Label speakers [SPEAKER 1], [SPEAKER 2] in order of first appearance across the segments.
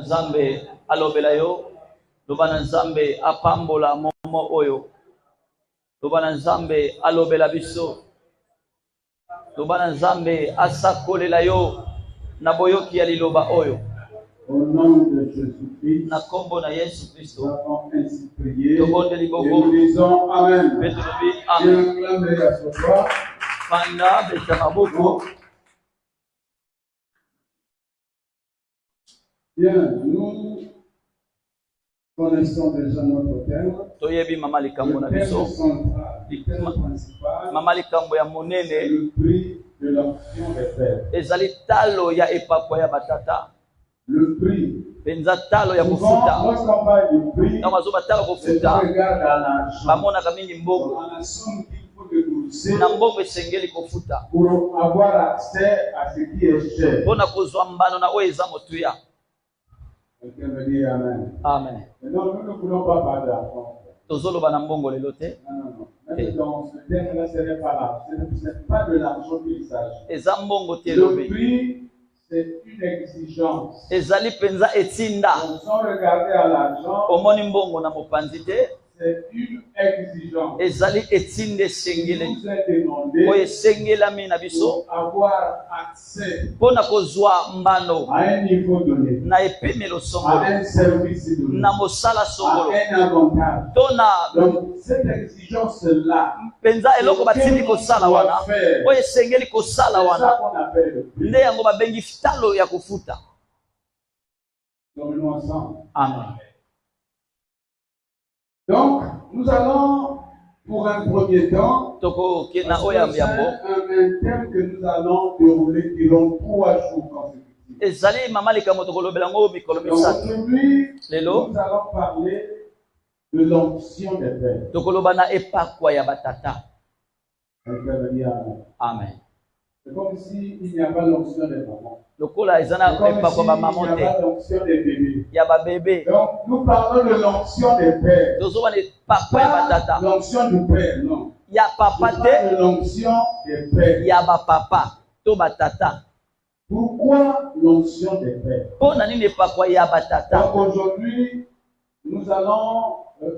[SPEAKER 1] Nzambe alobela yo, loba na Nzambe apambola momo oyo, loba na Nzambe alobela biso, loba na Nzambe asakolela yo na boyoki ya liloba oyo.
[SPEAKER 2] Au nom de Jésus-Christ,
[SPEAKER 1] na kombo na Yesu Kristo,
[SPEAKER 2] nous avons ainsi prié et
[SPEAKER 1] nous
[SPEAKER 2] disons Amen.
[SPEAKER 1] Amen.
[SPEAKER 2] Acclamez à ce soir.
[SPEAKER 1] Panda betamaboko.
[SPEAKER 2] Bien, nous connaissons déjà notre thème.
[SPEAKER 1] Toyebi mama likambo na
[SPEAKER 2] Le thème
[SPEAKER 1] biso.
[SPEAKER 2] central, le thème principal,
[SPEAKER 1] Mama likambo ya monene.
[SPEAKER 2] le prix de l'onction des pères.
[SPEAKER 1] Ezali talo ya epakwa ya batata.
[SPEAKER 2] Le prix.
[SPEAKER 1] Penza talo ya
[SPEAKER 2] Souvent,
[SPEAKER 1] kufuta.
[SPEAKER 2] lorsqu'on parle du prix,
[SPEAKER 1] Na mazoba talo
[SPEAKER 2] c'est
[SPEAKER 1] kufuta.
[SPEAKER 2] qu'on regarde à l'argent.
[SPEAKER 1] Bamona kamingi mbongo.
[SPEAKER 2] Dans la somme qu'il faut débourser
[SPEAKER 1] Na mbongo esengeli kufuta.
[SPEAKER 2] pour avoir accès à ce qui est cher.
[SPEAKER 1] Pona kozwa mbano na oyo eza motuya.
[SPEAKER 2] Quelqu'un me dit Amen.
[SPEAKER 1] Amen.
[SPEAKER 2] Mais non, nous ne voulons pas parler d'argent.
[SPEAKER 1] Tozoloba na mbongo lelo te.
[SPEAKER 2] Non. Même dans ce thème-là, ce n'est pas là. Ce n'est pas de l'argent qu'il s'agit.
[SPEAKER 1] Eza mbongo te
[SPEAKER 2] Le
[SPEAKER 1] lobi.
[SPEAKER 2] prix, c'est une exigence.
[SPEAKER 1] Ezali penza etinda.
[SPEAKER 2] Donc, sans regarder à l'argent,
[SPEAKER 1] Omoni mbongo na mopanzi te.
[SPEAKER 2] c'est une exigence.
[SPEAKER 1] Ezali etinde sengele.
[SPEAKER 2] Vous êtes demandé
[SPEAKER 1] Oye sengela mina biso.
[SPEAKER 2] pour avoir accès
[SPEAKER 1] Pona kozwa mbano.
[SPEAKER 2] à un niveau donné,
[SPEAKER 1] Na epemelo
[SPEAKER 2] à
[SPEAKER 1] songolo.
[SPEAKER 2] un service donné,
[SPEAKER 1] Na mosala
[SPEAKER 2] à
[SPEAKER 1] songolo.
[SPEAKER 2] un avantage.
[SPEAKER 1] Tona
[SPEAKER 2] Donc, cette exigence-là,
[SPEAKER 1] penza eloko batindi kosala wana. Oye sengeli kosala
[SPEAKER 2] c'est ça
[SPEAKER 1] wana.
[SPEAKER 2] qu'on appelle le prix.
[SPEAKER 1] Nde yango babengi talo ya kufuta.
[SPEAKER 2] Donc, nous ensemble.
[SPEAKER 1] Amen.
[SPEAKER 2] Donc, nous allons, pour un premier temps,
[SPEAKER 1] Toko
[SPEAKER 2] parce
[SPEAKER 1] kena
[SPEAKER 2] que
[SPEAKER 1] oya
[SPEAKER 2] c'est
[SPEAKER 1] yambo.
[SPEAKER 2] un thème que nous allons dérouler durant 3 jours consécutifs.
[SPEAKER 1] Ezali mama likambo tokolobela ngo mikolo
[SPEAKER 2] Donc,
[SPEAKER 1] misatu.
[SPEAKER 2] aujourd'hui,
[SPEAKER 1] Lelo
[SPEAKER 2] nous allons parler de l'onction des pères.
[SPEAKER 1] tokoloba na epakwa ya batata.
[SPEAKER 2] Quelqu'un veut dire Amen.
[SPEAKER 1] Amen.
[SPEAKER 2] C'est comme s'il n'y a pas l'onction des mamans.
[SPEAKER 1] Lokola ezana
[SPEAKER 2] C'est comme
[SPEAKER 1] epakwa ba
[SPEAKER 2] s'il n'y
[SPEAKER 1] maman
[SPEAKER 2] a
[SPEAKER 1] te.
[SPEAKER 2] pas l'onction des bébés.
[SPEAKER 1] Ya ba bébé.
[SPEAKER 2] Donc, nous parlons de l'onction des pères.
[SPEAKER 1] Tozoba na epakwa ya
[SPEAKER 2] Pas
[SPEAKER 1] batata.
[SPEAKER 2] l'onction du père, non.
[SPEAKER 1] Ya
[SPEAKER 2] Je
[SPEAKER 1] papa
[SPEAKER 2] parle
[SPEAKER 1] te.
[SPEAKER 2] de l'onction des pères.
[SPEAKER 1] Ya ba papa. To batata.
[SPEAKER 2] Pourquoi l'onction des pères?
[SPEAKER 1] Pona nini epakwa ya batata.
[SPEAKER 2] Donc aujourd'hui, nous allons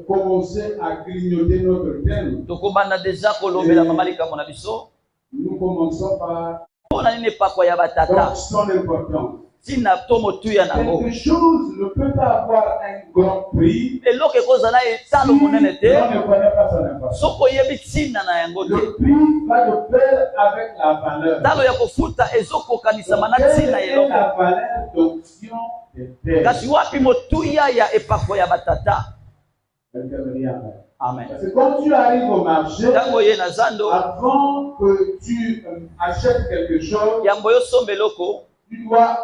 [SPEAKER 2] commencer à grignoter notre thème.
[SPEAKER 1] Tokobanda deja kolobela mama likambo na biso.
[SPEAKER 2] Nous commençons par
[SPEAKER 1] Pona nini epakwa ya batata.
[SPEAKER 2] donc son importance.
[SPEAKER 1] Tina to motuya nango.
[SPEAKER 2] Quelque chose ne peut pas avoir un grand prix
[SPEAKER 1] Eloko ekozala etalo monene
[SPEAKER 2] si
[SPEAKER 1] te.
[SPEAKER 2] on ne connaît pas son importance.
[SPEAKER 1] Soko yebi tina na yango te.
[SPEAKER 2] Le prix va de pair avec la valeur.
[SPEAKER 1] Talo ya kofuta ezokokanisama na
[SPEAKER 2] Quelle
[SPEAKER 1] tina
[SPEAKER 2] est
[SPEAKER 1] eloko.
[SPEAKER 2] la valeur d'onction des pères?
[SPEAKER 1] Kasi wapi motuya ya epakwa ya batata.
[SPEAKER 2] Quelqu'un me dit Amen.
[SPEAKER 1] Amen.
[SPEAKER 2] Parce que quand tu arrives au marché,
[SPEAKER 1] Tango ye na zando
[SPEAKER 2] avant que tu achètes quelque chose,
[SPEAKER 1] yambo yo somba eloko
[SPEAKER 2] tu dois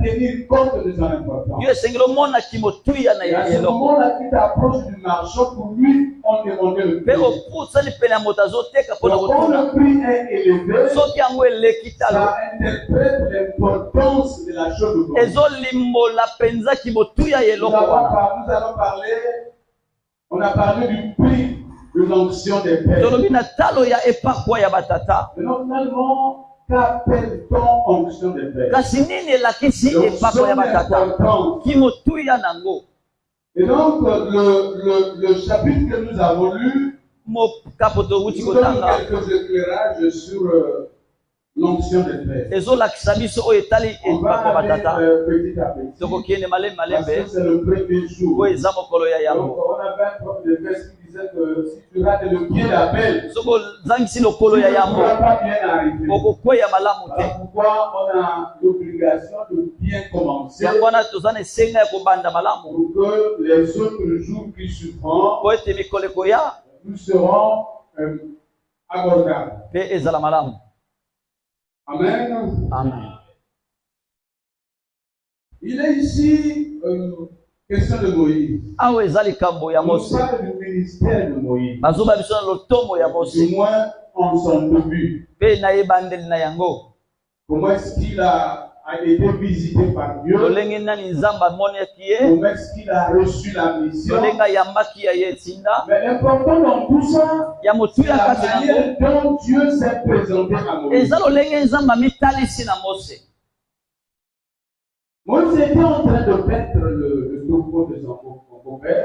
[SPEAKER 2] tenir compte de son importance.
[SPEAKER 1] yo esengeli omonaki motuya na
[SPEAKER 2] Et à
[SPEAKER 1] ya
[SPEAKER 2] ce
[SPEAKER 1] eloko
[SPEAKER 2] moment-là, tu t'approches du marchand pour lui en demander le
[SPEAKER 1] mpe
[SPEAKER 2] prix.
[SPEAKER 1] opusani pene ya moto azoteka mpona
[SPEAKER 2] Donc, quand
[SPEAKER 1] kotuna
[SPEAKER 2] le prix est élevé,
[SPEAKER 1] soki yango eleki talo
[SPEAKER 2] ça interprète l'importance de la chose.
[SPEAKER 1] ezolimbola mpenzaki motuya ya
[SPEAKER 2] Nous
[SPEAKER 1] eloko wana
[SPEAKER 2] allons parler, on a parlé du prix de l'onction des pères.
[SPEAKER 1] tolobi na talo ya epakwa ya batata.
[SPEAKER 2] Maintenant, finalement, qu'appelle-t-on onction des pères?
[SPEAKER 1] Kasi nini elakisi epakwa ya batata
[SPEAKER 2] L'onction
[SPEAKER 1] ki motuya nango.
[SPEAKER 2] Et donc, le chapitre que nous avons lu
[SPEAKER 1] mokapo towuti
[SPEAKER 2] nous donne
[SPEAKER 1] kotanga
[SPEAKER 2] quelques éclairages sur l'onction des pères.
[SPEAKER 1] ezolakisa biso oyo etali
[SPEAKER 2] On va
[SPEAKER 1] epakwa ya
[SPEAKER 2] aller
[SPEAKER 1] batata.
[SPEAKER 2] petit à petit.
[SPEAKER 1] tokokende malembe
[SPEAKER 2] Parce
[SPEAKER 1] malembe
[SPEAKER 2] que c'est le premier jour.
[SPEAKER 1] oyo eza mokolo ya
[SPEAKER 2] Donc,
[SPEAKER 1] yango.
[SPEAKER 2] on avait un prof de verset qui disait que si tu rates le pied d'appel,
[SPEAKER 1] Soko ozangisi lokolo
[SPEAKER 2] tu
[SPEAKER 1] ya
[SPEAKER 2] ne
[SPEAKER 1] yango
[SPEAKER 2] pourras pas bien arriver.
[SPEAKER 1] okokweya malamu te.
[SPEAKER 2] Voilà pourquoi on a l'obligation de bien commencer
[SPEAKER 1] yango wana toza na esenga ya kobanda malamu
[SPEAKER 2] pour que les autres jours qui suivront,
[SPEAKER 1] po ete mikolo ekoya
[SPEAKER 2] nous serons abordables.
[SPEAKER 1] mpe ezala malamu.
[SPEAKER 2] Amen.
[SPEAKER 1] Amen.
[SPEAKER 2] Il est ici question de Moïse.
[SPEAKER 1] awa eza likambo ya
[SPEAKER 2] On
[SPEAKER 1] Mose.
[SPEAKER 2] parle du ministère de Moïse,
[SPEAKER 1] bazoba biso na lotomo ya Mose
[SPEAKER 2] du moins en son début.
[SPEAKER 1] mpe na ebandeli na yango
[SPEAKER 2] Comment est-ce qu'il a été visité par Dieu?
[SPEAKER 1] lolenge nani nzambe amonaki ye
[SPEAKER 2] Comment est-ce qu'il a reçu la mission?
[SPEAKER 1] lolenge ayambaki ya ye etinda
[SPEAKER 2] Mais l'important dans tout ça,
[SPEAKER 1] ya
[SPEAKER 2] c'est
[SPEAKER 1] motuya
[SPEAKER 2] la
[SPEAKER 1] kati nango
[SPEAKER 2] manière dont Dieu s'est présenté à Moïse.
[SPEAKER 1] eza lolenge nzambe amitalisi na Mose.
[SPEAKER 2] Moïse était en train de mettre son beau-père.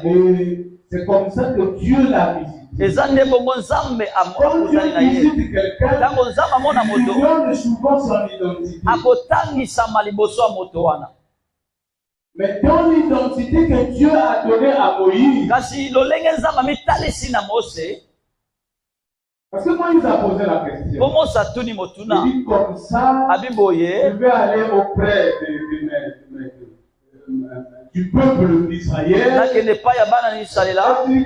[SPEAKER 2] Et c'est comme ça que Dieu l'a visité. Quand Dieu visite quelqu'un, il lui donne souvent son identité. Mais dans l'identité que Dieu a donnée à Moïse, parce que Moïse a posé la question, il dit comme ça, je vais aller auprès du peuple d'Israël, et dire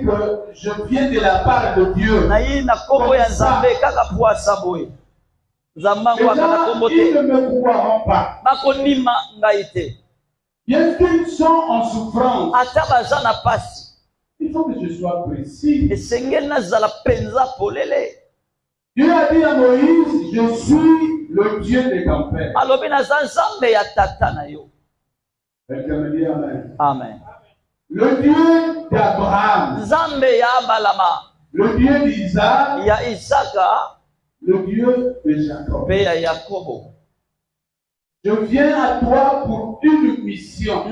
[SPEAKER 2] que je viens de la part de Dieu. Comme ça, les gens, ils ne me croiront pas. Bien qu'ils sont en souffrance, il faut que je sois précis. Dieu a dit à Moïse, je suis le Dieu de ton père. Quelqu'un me dit Amen.
[SPEAKER 1] Amen.
[SPEAKER 2] Le Dieu d'Abraham, le Dieu d'Isaac, le Dieu de Jacob. Je viens à toi pour une mission.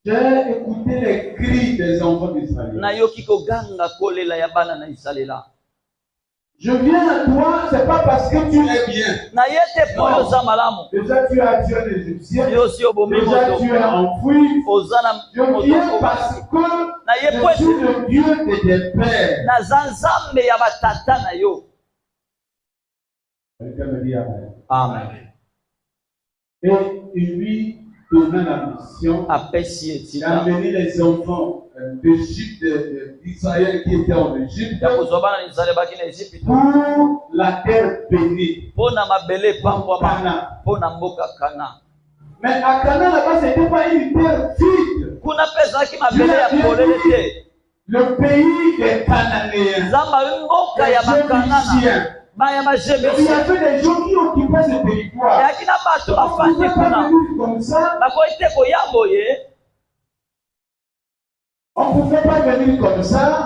[SPEAKER 2] J'ai écouté les cris des enfants d'Israël. Je viens à toi, c'est pas parce que tu es bien. Non. Déjà tu as tué les Égyptiens. Déjà tu es enfoui. Je viens parce que je suis le Dieu de tes pères. Quelqu'un me dit Amen.
[SPEAKER 1] Amen.
[SPEAKER 2] Et il lui donna la mission d'amener les enfants d'Égypte, d'Israël qui étaient en Égypte, pour la terre bénie, pour Canaan. Mais à Canaan, là-bas, ce n'était pas une terre vide. Le pays des Cananéens, il y avait des gens qui occupaient ce territoire. On ne pouvait pas venir comme ça. On ne pouvait pas venir comme ça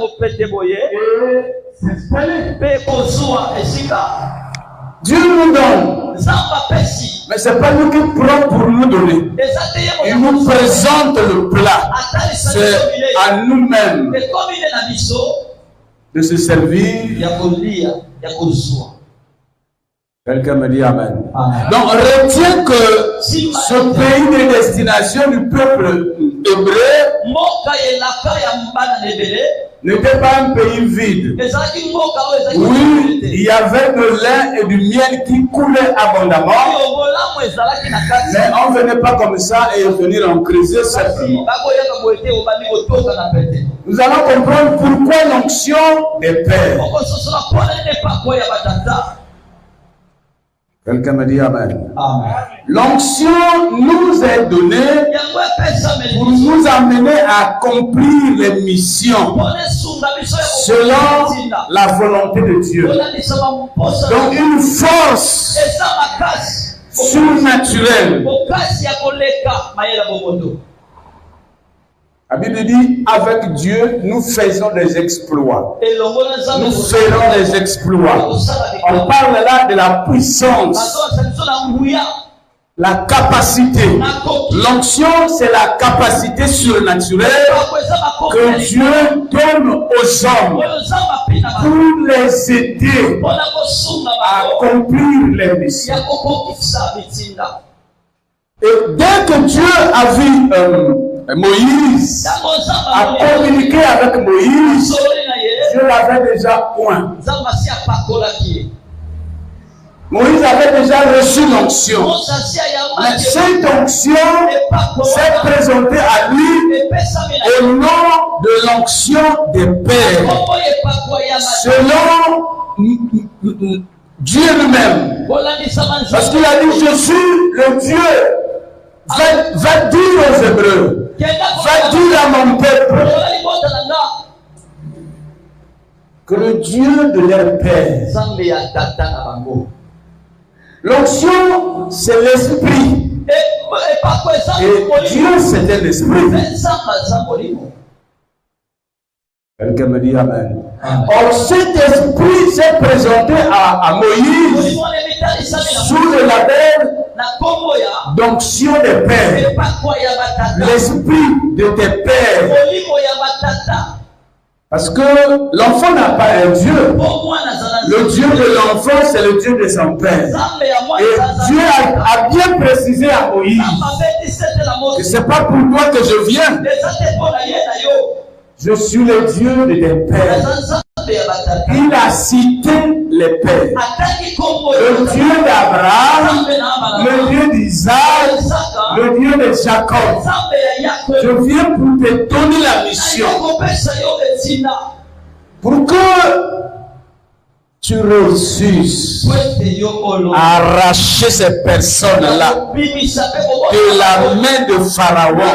[SPEAKER 2] et s'installer. Dieu nous donne. Mais ce n'est pas nous qui prenons pour nous donner. Il nous présente le plat. C'est à nous-mêmes de se servir. Quelqu'un me dit Amen. Donc retiens que ce pays de destination du peuple hébreu n'était pas un pays vide. Oui, il y avait de lin et du miel qui coulaient abondamment. Mais on ne venait pas comme ça et venir en creuser simplement. Nous allons comprendre pourquoi l'onction des pères. Quelqu'un me dit Amen. L'onction nous est donnée pour nous amener à accomplir les missions selon la volonté de Dieu. Donc une force surnaturelle. La Bible dit, avec Dieu, nous faisons des exploits. Nous ferons des exploits. On parle là de la puissance, la capacité. L'onction, c'est la capacité surnaturelle que Dieu donne aux hommes pour les aider à accomplir les missions. Et dès que Dieu a vu Moïse a communiqué avec Moïse, Dieu l'avait déjà point. Moïse avait déjà reçu l'onction. Mais cette onction s'est présentée à lui au nom de l'onction des pères. Selon Dieu lui-même. Parce qu'il a dit, je suis le Dieu. Va dire aux Hébreux, va dire à mon peuple que le Dieu de leur père. L'onction, c'est l'esprit. Et Dieu, c'est un esprit. Quelqu'un me dit Amen. Or, cet esprit s'est présenté à Moïse sous le label d'onction des pères, l'esprit de tes pères. Parce que l'enfant n'a pas un Dieu. Le Dieu de l'enfant, c'est le Dieu de son père. Et Dieu a bien précisé à Moïse que ce n'est pas pour toi que je viens. Je suis le Dieu de tes pères. Il a cité les pères. Le Dieu d'Abraham, le Dieu d'Isaac, le Dieu de Jacob. Je viens pour te donner la mission. Pour que tu réussisses à arracher ces personnes-là de la main de Pharaon.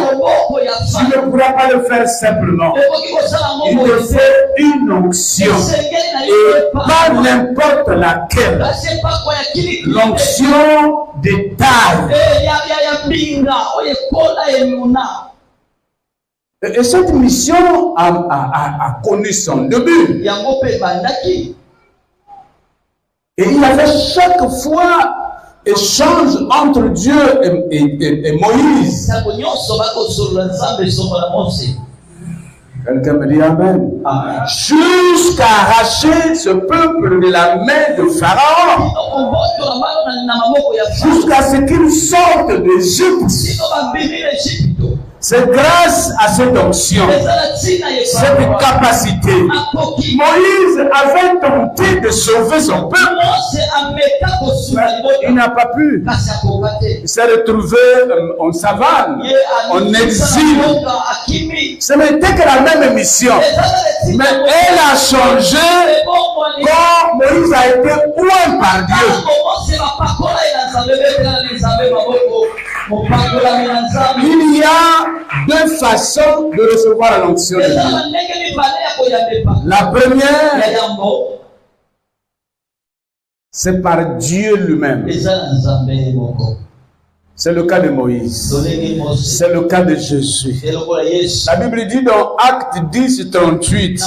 [SPEAKER 2] Tu ne pourras pas le faire simplement. Il te faut une onction. Et pas n'importe laquelle. L'onction de taille. Et cette mission a connu son début. Et il y avait chaque fois échange entre Dieu et Moïse. Quelqu'un me dit Amen. Jusqu'à arracher ce peuple de la main de Pharaon. Jusqu'à ce qu'il sorte d'Égypte. C'est grâce à cette onction, cette capacité. Moïse avait tenté de sauver son peuple. Il n'a pas pu. Il s'est retrouvé en savane, en exil. Ce n'était que la même mission. Mais elle a changé quand Moïse a été oint par Dieu. Il y a deux façons de recevoir l'onction de Dieu. La première, c'est par Dieu lui-même. C'est le cas de Moïse. C'est le cas de Jésus. La Bible dit dans Acte 10, 38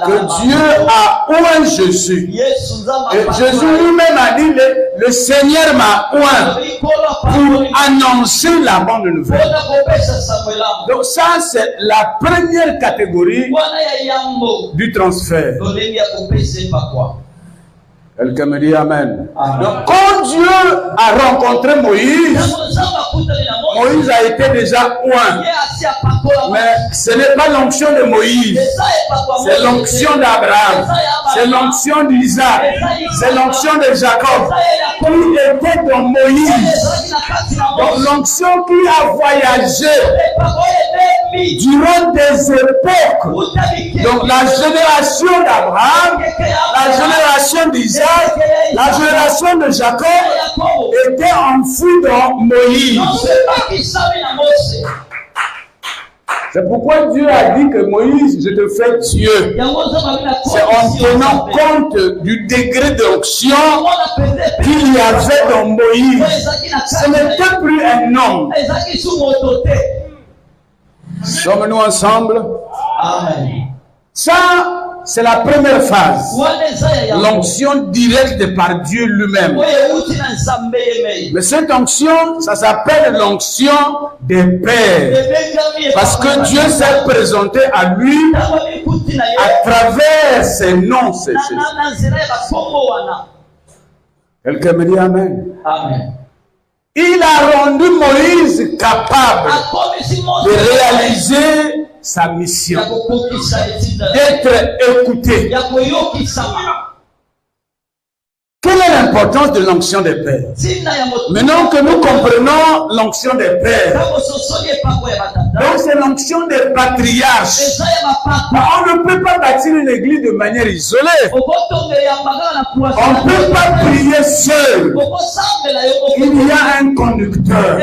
[SPEAKER 2] que Dieu a oint Jésus. Et Jésus lui-même a dit, le Seigneur m'a oint pour annoncer la bonne nouvelle. Donc ça, c'est la première catégorie du transfert. Quelqu'un me dit Amen. Donc quand Dieu a rencontré Moïse, Moïse a été déjà oint. Mais ce n'est pas l'onction de Moïse. C'est l'onction d'Abraham. C'est l'onction d'Isaac. C'est l'onction de Jacob. Qui était dans Moïse. Donc l'onction qui a voyagé durant des époques. Donc la génération d'Abraham, la génération d'Isaac, la génération de Jacob était enfouie dans Moïse. C'est pourquoi Dieu a dit que Moïse, je te fais Dieu. C'est en tenant compte du degré d'onction qu'il y avait dans Moïse. Ce n'était plus un homme. Sommes-nous ensemble? Amen. Ça, c'est la première phase. L'onction directe par Dieu lui-même. Mais cette onction, ça s'appelle l'onction des pères. Parce que Dieu s'est présenté à lui à travers ses noms. Quelqu'un me dit Amen. Amen. Il a rendu Moïse capable de réaliser sa mission, d'être écouté. Quelle est l'importance de l'onction des pères? Maintenant que nous comprenons l'onction des pères, donc c'est l'onction des patriarches. On ne peut pas bâtir une église de manière isolée. On ne peut pas prier seul. Il y a un conducteur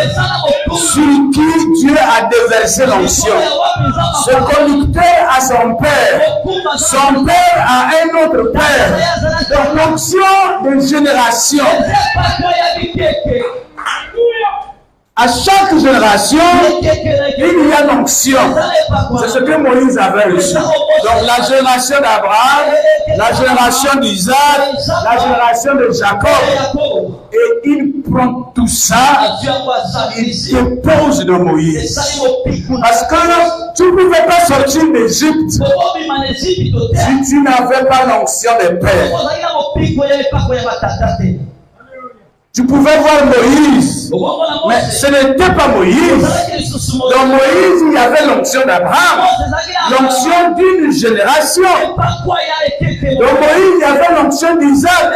[SPEAKER 2] sur qui Dieu a déversé l'onction. Ce conducteur a son père. Son père a un autre père. Donc l'onction de génération. À chaque génération, il y a l'onction. C'est ce que Moïse avait reçu. Donc la génération d'Abraham, la génération d'Isaac, la génération de Jacob. Et il prend tout ça, il dépose dans Moïse. Parce que tu ne pouvais pas sortir d'Égypte si tu n'avais pas l'onction des pères. Tu pouvais voir Moïse, mais ce n'était pas Moïse. Dans Moïse, il y avait l'onction d'Abraham, l'onction d'une génération. Dans Moïse, il y avait l'onction d'Isaac,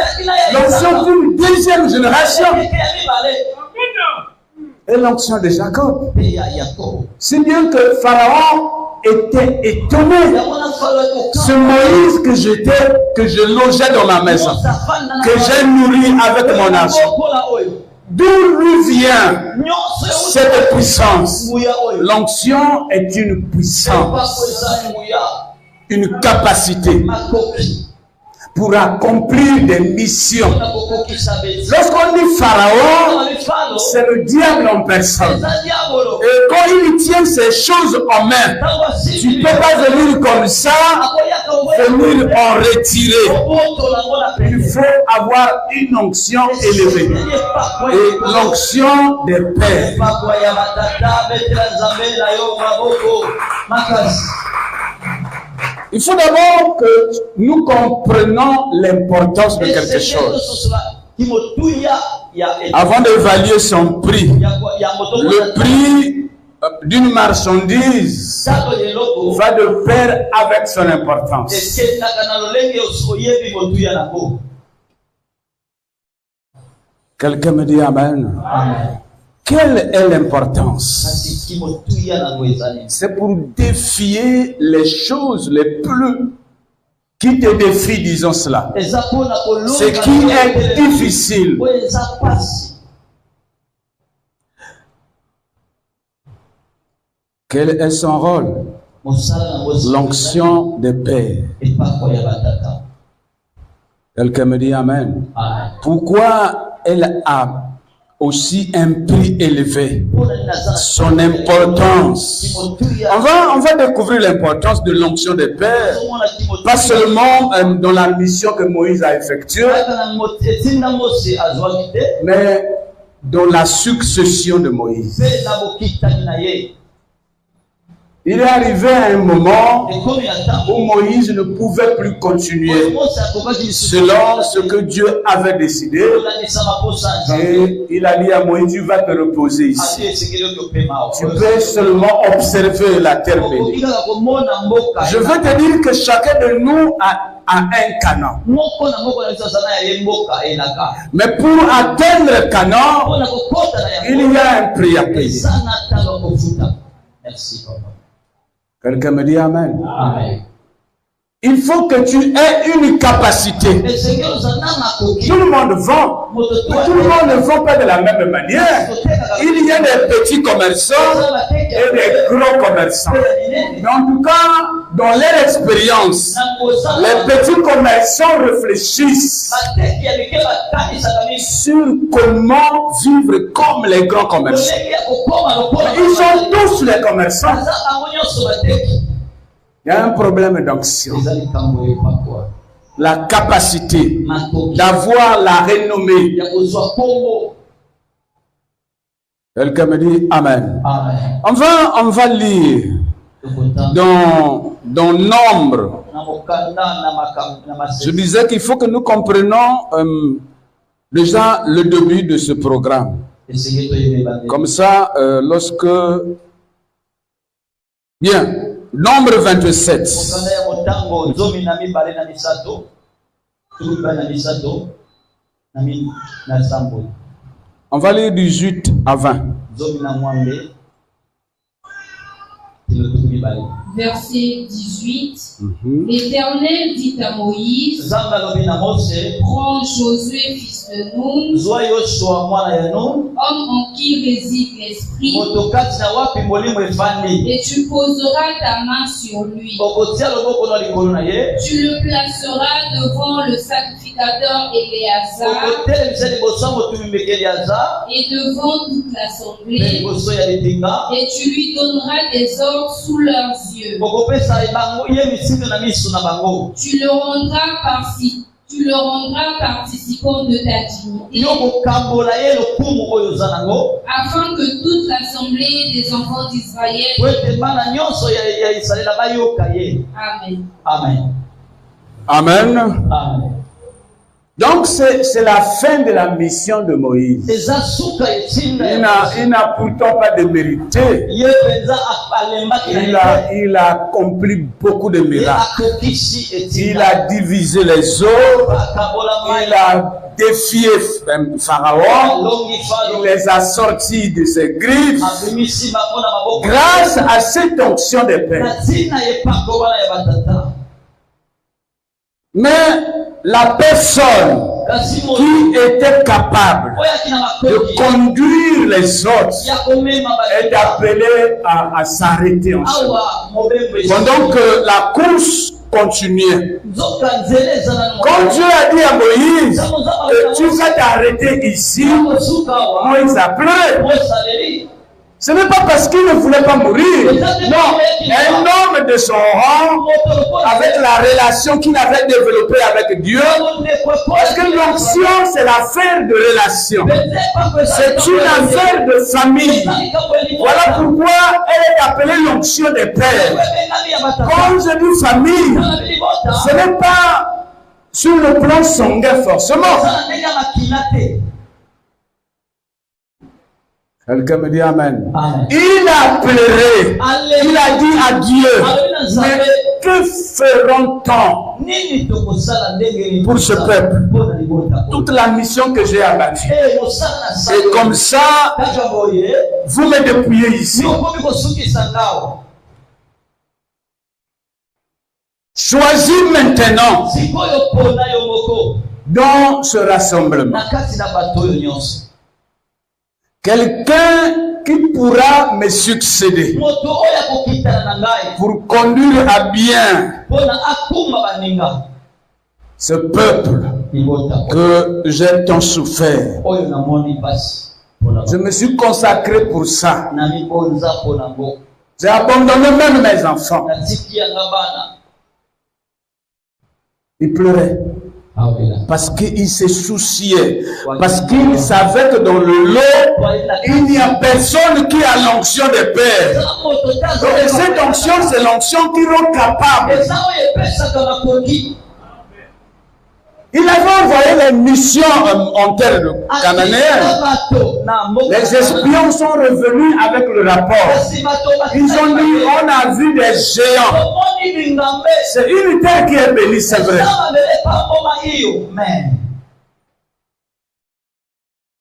[SPEAKER 2] l'onction d'une deuxième génération. Et l'onction de Jacob. Si bien que Pharaon était étonné. Ce Moïse que je logeais dans ma maison, que j'ai nourri avec mon argent, d'où lui vient cette puissance? L'onction est une puissance, une capacité pour accomplir des missions. Lorsqu'on dit Pharaon, c'est le diable en personne. Et quand il tient ces choses en main, tu ne peux pas venir comme ça, venir en retirer. Il faut avoir une onction élevée. Et l'onction des pères. Il faut d'abord que nous comprenions l'importance de quelque chose. Avant d'évaluer son prix, le prix d'une marchandise va de pair avec son importance. Quelqu'un me dit Amen. Amen. Quelle est l'importance? C'est pour défier les choses les plus qui te défient, disons cela. Ce qui est difficile. Quel est son rôle? L'onction des pères. Quelqu'un me dit Amen. Pourquoi elle a aussi un prix élevé, son importance? On va découvrir l'importance de l'onction des pères, pas seulement dans la mission que Moïse a effectuée, mais dans la succession de Moïse. Il est arrivé à un moment où Moïse ne pouvait plus continuer selon ce que Dieu avait décidé. Et il a dit à Moïse, tu vas te reposer ici. Tu peux seulement observer la terre bénie. Je veux te dire que chacun de nous a un Canaan. Mais pour atteindre Canaan, il y a un prix à payer. Quelqu'un me dit Amen. Amen. Il faut que tu aies une capacité. Tout le monde vend. Tout le monde ne vend pas de la même manière. Il y a des petits commerçants et des gros commerçants. Mais en tout cas, dans leur expérience, les petits commerçants réfléchissent sur comment vivre comme les grands commerçants. Ils sont tous les commerçants. Il y a un problème d'onction. La capacité d'avoir la renommée. Quelqu'un me dit Amen. Amen. On va lire dans Nombre. Je disais qu'il faut que nous comprenions déjà le début de ce programme. Comme ça, lorsque... Bien. Nombre 27. On va lire du 18 à 20.
[SPEAKER 3] Verset 18. L'Éternel dit à Moïse, prends Josué, fils de Nun, homme en qui réside l'esprit, et tu poseras ta main sur lui. Tu le placeras devant le sacrificateur Éléazar et devant toute l'assemblée, et tu lui donneras des ordres sous leurs yeux. Tu le rendras Tu le rendras participant de ta dignité, afin que toute l'assemblée des enfants d'Israël. Amen.
[SPEAKER 1] Amen.
[SPEAKER 2] Amen.
[SPEAKER 1] Amen.
[SPEAKER 2] Donc c'est la fin de la mission de Moïse. Il n'a pourtant pas démérité. Il a accompli beaucoup de miracles. Il a divisé les eaux. Il a défié Pharaon. Il les a sortis de ses griffes. Grâce à cette onction de paix. Mais la personne qui était capable de conduire les autres est appelée à s'arrêter en chemin. Pendant que la course continuait. Quand Dieu a dit à Moïse que tu vas t'arrêter ici, Moïse a pleuré. Ce n'est pas parce qu'il ne voulait pas mourir. Non, un homme de son rang, avec la relation qu'il avait développée avec Dieu, parce que l'onction, c'est l'affaire de relation. C'est une affaire de famille. Voilà pourquoi elle est appelée l'onction des pères. Quand je dis famille, ce n'est pas sur le plan sanguin forcément. Quelqu'un me dit Amen.
[SPEAKER 1] Amen.
[SPEAKER 2] Il a pleuré. Il a dit à Dieu, mais que feront-on pour ce peuple? Toute la mission que j'ai abattue. Et comme ça, vous me dépouillez ici. Choisis maintenant dans ce rassemblement quelqu'un qui pourra me succéder pour conduire à bien ce peuple que j'ai tant souffert. Je me suis consacré pour ça. J'ai abandonné même mes enfants. Il pleurait. Parce qu'il se souciait, parce qu'il savait que dans le lot, il n'y a personne qui a l'onction de Père. Donc cette onction, c'est l'onction qui rend capable. Il avait envoyé les missions en terre cananéenne. Les espions sont revenus avec le rapport. Ils ont dit, on a vu des géants. C'est une terre qui est bénie, c'est vrai.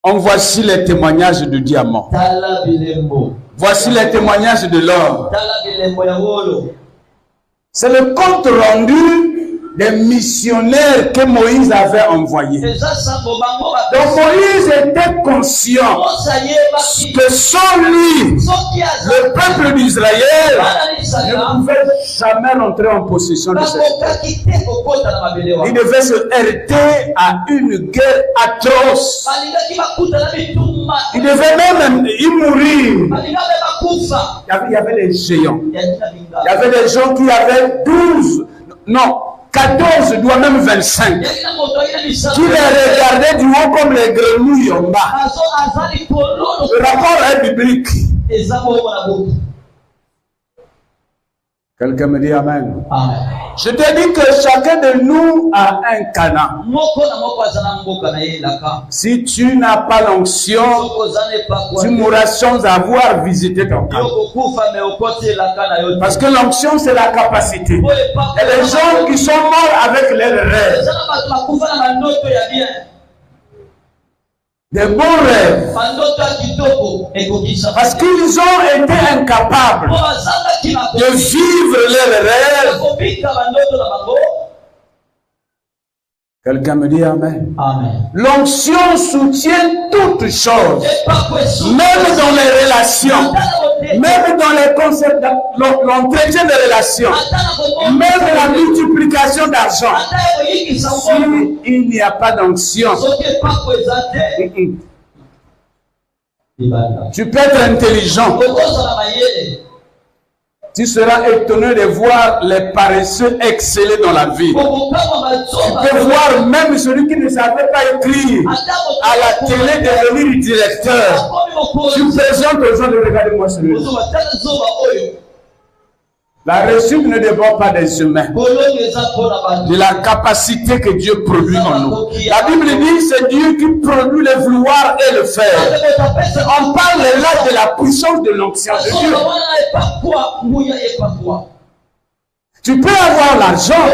[SPEAKER 2] En voici les témoignages du diamant. Voici les témoignages de l'or. C'est le compte rendu des missionnaires que Moïse avait envoyés. Donc Moïse était conscient que sans lui, le peuple d'Israël ne pouvait jamais rentrer en possession de cette terre. Il devait se heurter à une guerre atroce. Il devait même y mourir. Il y avait des géants. Il y avait des gens qui avaient 14, doit même 25, qui les regardaient du haut comme les grenouilles en bas. Le rapport est biblique. Quelqu'un me dit Amen.
[SPEAKER 1] Amen.
[SPEAKER 2] Je te dis que chacun de nous a un Canaan. Si tu n'as pas l'onction, tu mourras sans avoir visité ton Canaan. Parce que l'onction, c'est la capacité. Et les gens qui sont morts avec leurs rêves, des bons rêves, parce qu'ils ont été incapables de vivre leurs rêves. Quelqu'un me dit Amen.
[SPEAKER 1] Amen.
[SPEAKER 2] L'onction soutient toutes choses, même dans les relations, même dans les concepts, l'entretien des relations, même la multiplication d'argent. S'il n'y a pas d'onction, tu peux être intelligent. Tu seras étonné de voir les paresseux exceller dans la vie. Tu peux voir même celui qui ne savait pas écrire à la télé devenir directeur. Tu présentes aux gens de regarder moi celui-là. La réussite ne dépend pas des humains, de la capacité que Dieu produit en nous. La Bible dit c'est Dieu qui produit le vouloir et le faire. On parle là de la puissance de l'onction de Dieu. Tu peux avoir l'argent,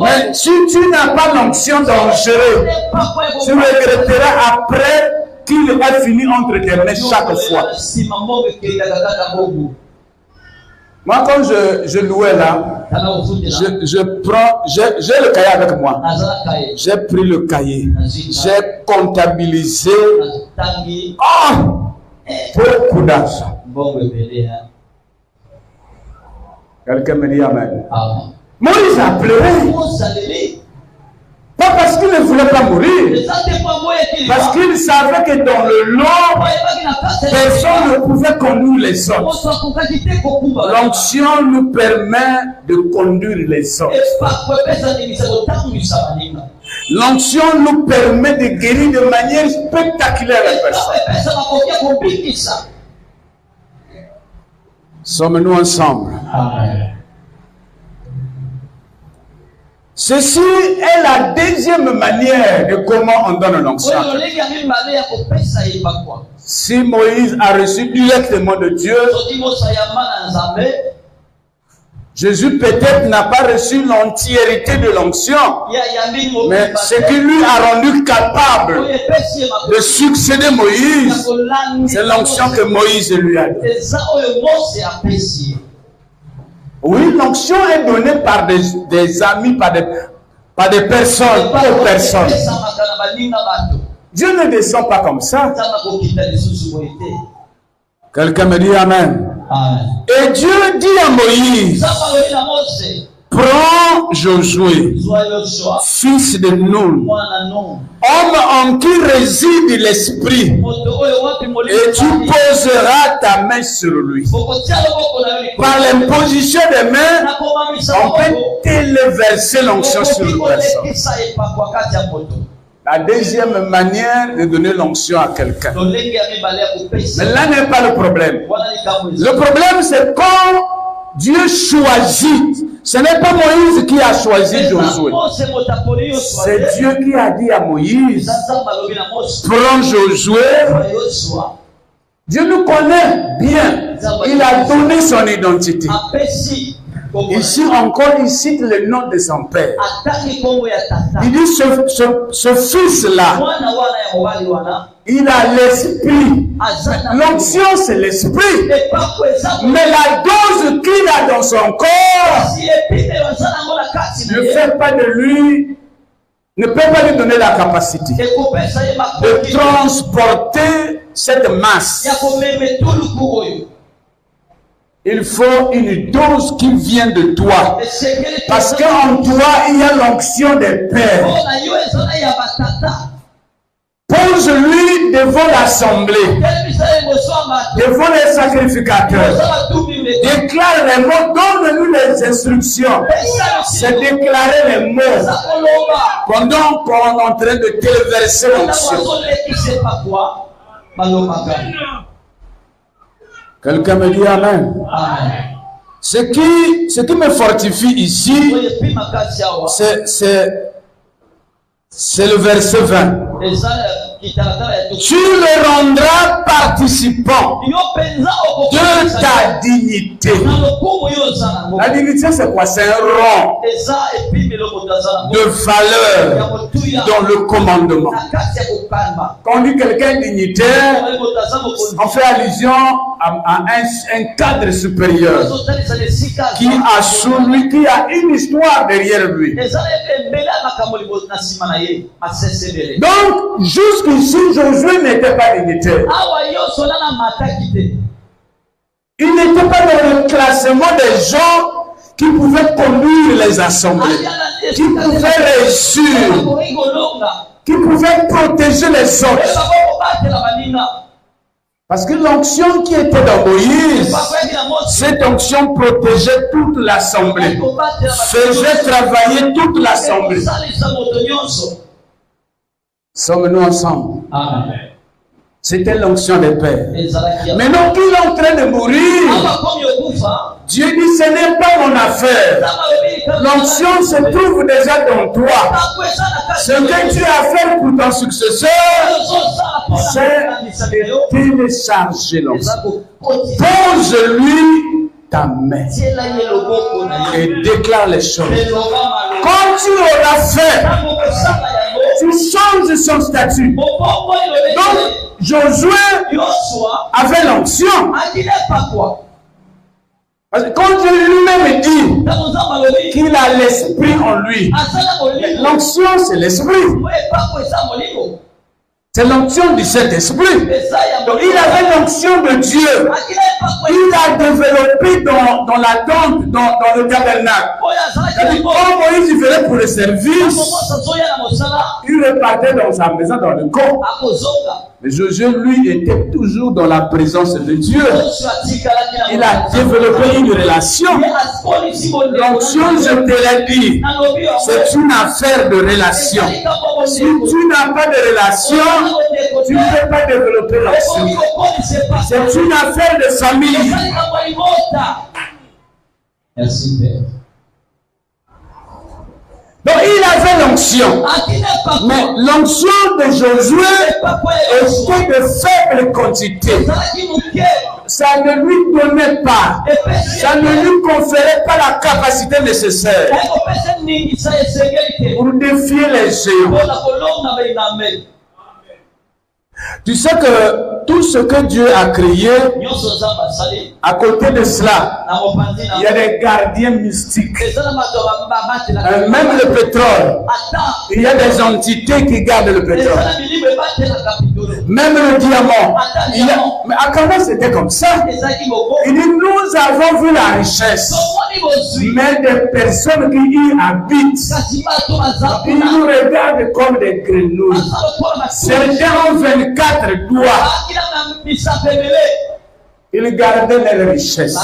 [SPEAKER 2] mais si tu n'as pas l'onction dangereuse, tu regretteras après qu'il a fini entre tes mains chaque fois. Moi, quand je louais là, j'ai le cahier avec moi. J'ai pris le cahier. J'ai comptabilisé beaucoup d'argent. Quelqu'un me dit Amen. Moïse a pleuré. Pas parce qu'il ne voulait pas mourir, parce qu'il savait que dans le long, personne ne pouvait conduire les autres. L'onction nous permet de conduire les autres. L'onction nous permet de guérir de manière spectaculaire les personnes. Sommes-nous ensemble? Amen. Ceci est la deuxième manière de comment on donne l'onction. Si Moïse a reçu directement de Dieu, Jésus peut-être n'a pas reçu l'entièreté de l'onction, mais ce qui lui a rendu capable de succéder Moïse, c'est l'onction que Moïse lui a donnée. Oui, l'onction est donnée par des amis, par des personnes, pas aux personnes. Dieu ne descend pas comme ça. Quelqu'un me dit Amen. Et Dieu dit à Moïse, prends Josué, fils de Nun, homme en qui réside l'esprit, et tu poseras ta main sur lui. Par l'imposition des mains, on peut téléverser l'onction sur le personne. La deuxième manière de donner l'onction à quelqu'un. Mais là n'est pas le problème. Le problème, c'est quand Dieu choisit. Ce n'est pas Moïse qui a choisi Josué. C'est Dieu qui a dit à Moïse, prends Josué. Dieu nous connaît bien. Il a donné son identité. Ici encore, il cite le nom de son père. Il dit ce fils-là, il a l'esprit. L'onction, c'est l'esprit. Mais la dose qu'il a dans son corps ne fait pas de lui, ne peut pas lui donner la capacité de transporter cette masse. Il faut une dose qui vient de toi. Parce qu'en toi, il y a l'onction des pères. Pose-lui devant l'assemblée, devant les sacrificateurs. Déclare les mots, donne-nous les instructions. C'est déclarer les mots pendant qu'on est en train de téléverser l'onction. Quelqu'un me dit Amen. Ce qui me fortifie ici, c'est le verset 20. Tu le rendras participant de ta dignité. La dignité, c'est quoi? C'est un rang de valeur dans le commandement. Quand on dit quelqu'un dignitaire, on fait allusion à un cadre supérieur qui a sur lui, qui a une histoire derrière lui. Donc, jusqu'ici, Josué n'était pas dignitaire. Il n'était pas dans le classement des gens qui pouvaient conduire les assemblées, qui pouvaient réussir, qui pouvaient protéger les autres. Parce que l'onction qui était dans Moïse, cette onction protégeait toute l'assemblée, faisait travailler toute l'assemblée. Sommes-nous ensemble?
[SPEAKER 1] Amen.
[SPEAKER 2] C'était l'onction des pères. Maintenant qu'il est en train de mourir, Dieu dit, ce n'est pas mon affaire. L'onction se trouve déjà dans toi. Ce que tu as fait pour ton successeur, c'est de télécharger l'onction. Pose-lui ta main et déclare les choses. Quand tu auras fait, tu changes son statut. Donc, Josué avait l'onction. Parce que quand Dieu lui-même dit qu'il a l'esprit en lui, l'onction c'est l'esprit. C'est l'onction du Saint-Esprit. Donc il avait l'onction de Dieu. Il a développé dans la tente, dans le tabernacle. Quand Moïse il venait pour le service, il repartait dans sa maison, dans le camp. Mais Josué, lui, était toujours dans la présence de Dieu. Il a développé une relation. L'onction, je te l'ai dit, c'est une affaire de relation. Si tu n'as pas de relation, tu ne peux pas développer l'onction. C'est une affaire de famille.
[SPEAKER 1] Merci, Père.
[SPEAKER 2] Donc il avait l'onction. Mais l'onction de Josué était de faible quantité. Ça ne lui donnait pas. Ça ne lui conférait pas la capacité nécessaire pour défier les géants. Tu sais que tout ce que Dieu a créé, à côté de cela, il y a des gardiens mystiques. Même le pétrole, il y a des entités qui gardent le pétrole. Même le diamant. Mais à Canada, c'était comme ça. Il dit, nous avons vu la richesse, mais des personnes qui y habitent, ils nous regardent comme des grenouilles. Certains ont 24 doigts. Ils gardaient leurs richesses.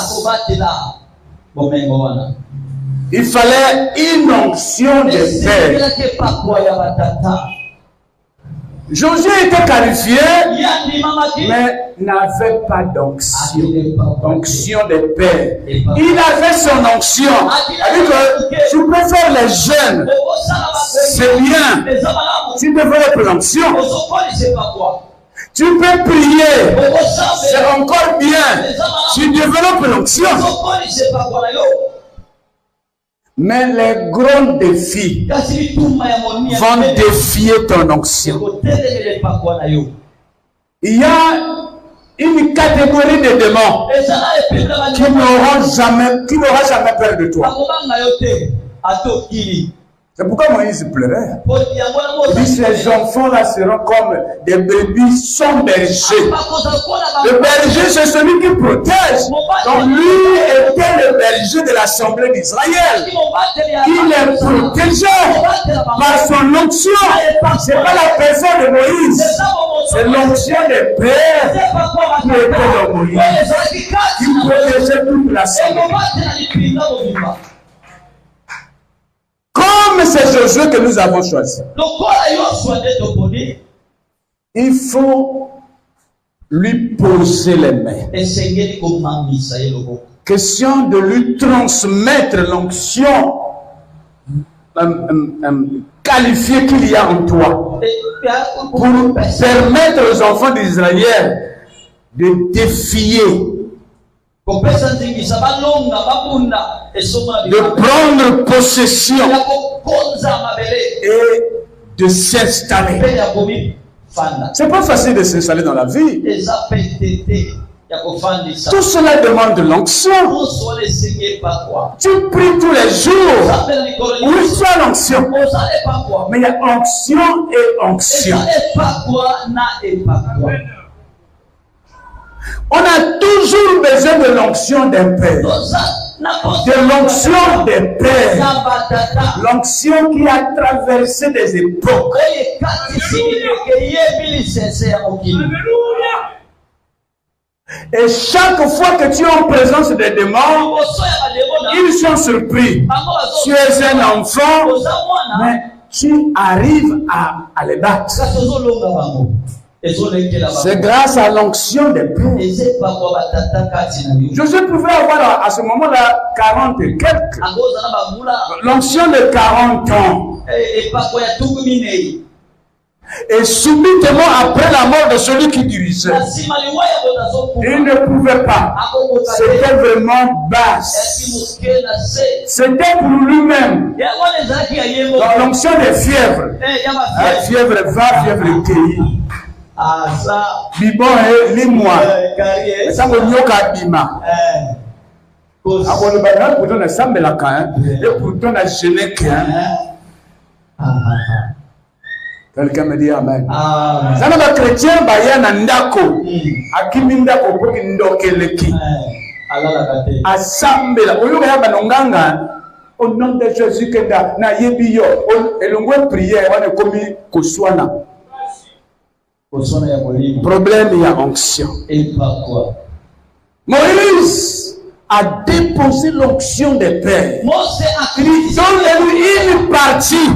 [SPEAKER 2] Il fallait une onction de père. Josué était qualifié, mais n'avait pas d'onction. Onction de père. Il avait son onction. C'est-à-dire que tu préfères les jeunes. C'est bien. Tu développes l'onction. Tu peux prier. C'est encore bien. Tu développes l'onction. Mais les grands défis vont défier ton onction. Il y a une catégorie de démons qui n'aura jamais peur de toi. C'est pourquoi Moïse pleurait. Il dit, ces enfants-là seront comme des brebis sans berger. Le berger, c'est celui qui protège. Donc lui était le berger de l'Assemblée d'Israël. Il les protégeait par son onction. Ce n'est pas la personne de Moïse. C'est l'onction des pères qui était dans Moïse. Qui protégeait toute l'Assemblée. Comme c'est Josué que nous avons choisi, il faut lui poser les mains. Question de lui transmettre l'onction qualifiée qu'il y a en toi pour permettre aux enfants d'Israël de défier, de prendre possession et de s'installer. C'est pas facile de s'installer dans la vie. Tout cela demande de l'onction. Tu pries tous les jours. Oui, tu as l'onction. Mais il y a onction et onction. On a toujours besoin de l'onction des pères. De l'onction des pères. L'onction qui a traversé des époques. Et chaque fois que tu es en présence des démons, ils sont surpris. Tu es un enfant, mais tu arrives à les battre. C'est grâce à l'onction des pères. Josué pouvait avoir à ce moment-là 40 et quelques. L'onction de 40 ans. Et subitement après la mort de celui qui dirigeait, il ne pouvait pas. C'était vraiment basse. C'était pour lui-même. Dans l'onction des fièvres. La fièvre va, fièvre cueillie. Bibon et lis-moi. Ça me nyoka bima. Pourtant, on a sambelaka. Et pourtant, on a gêné. Quelqu'un me dit amen. Ça n'a pas chrétien, il y a un ndako. Akimi ndako pour qu'il ndokeleki. Asambela. Oyo ya banonganga. Au nom de Jésus que na yebiyo. Et l'on prière, on est commis koswana. Problème, il y a onction. Moïse a déposé l'onction des pères. Il dit, donne-lui une partie.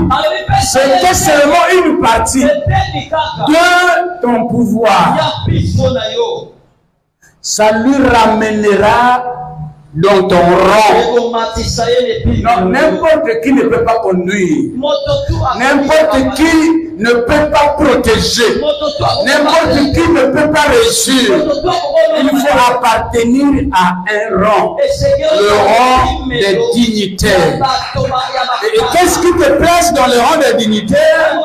[SPEAKER 2] C'était seulement une partie de ton pouvoir. Ça lui ramènera dans ton rang. Non, n'importe qui ne peut pas conduire. N'importe qui ne peut pas protéger. N'importe qui ne peut pas réussir. Il faut appartenir à un rang. Le rang des dignitaires. Et qu'est-ce qui te place dans le rang des dignitaires?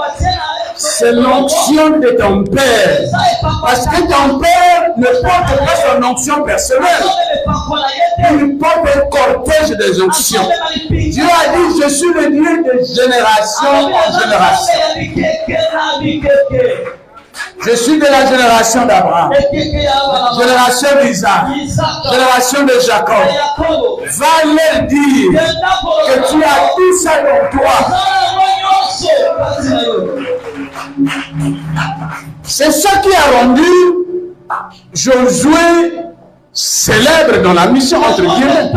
[SPEAKER 2] C'est l'onction de ton père. Parce que ton père ne porte pas son onction personnelle. Il porte un cortège des onctions. Dieu a dit, je suis le Dieu de génération en génération. Je suis de la génération d'Abraham, génération d'Isaac, génération de Jacob. Va leur dire que tu as tout ça dans toi. C'est ça qui a rendu Josué célèbre dans la mission entre guillemets.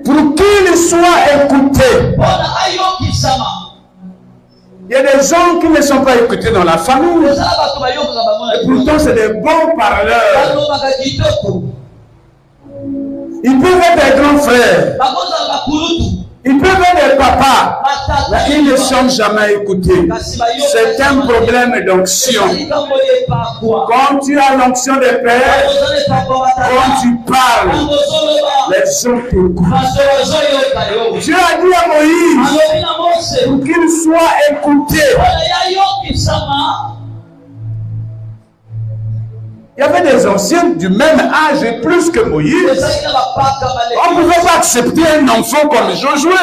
[SPEAKER 2] Pour qu'il soit écouté. Il y a des gens qui ne sont pas écoutés dans la famille. Et pourtant, c'est des bons parleurs. Ils peuvent être des grands frères. Ils peuvent être des papas, mais ils ne sont jamais écoutés. C'est un problème d'onction. Quand tu as l'onction des pères, quand tu parles, les gens t'écoutent. Dieu a dit à Moïse pour qu'il soit écouté. Il y avait des anciens du même âge et plus que Moïse. On ne pouvait pas accepter un enfant comme Josué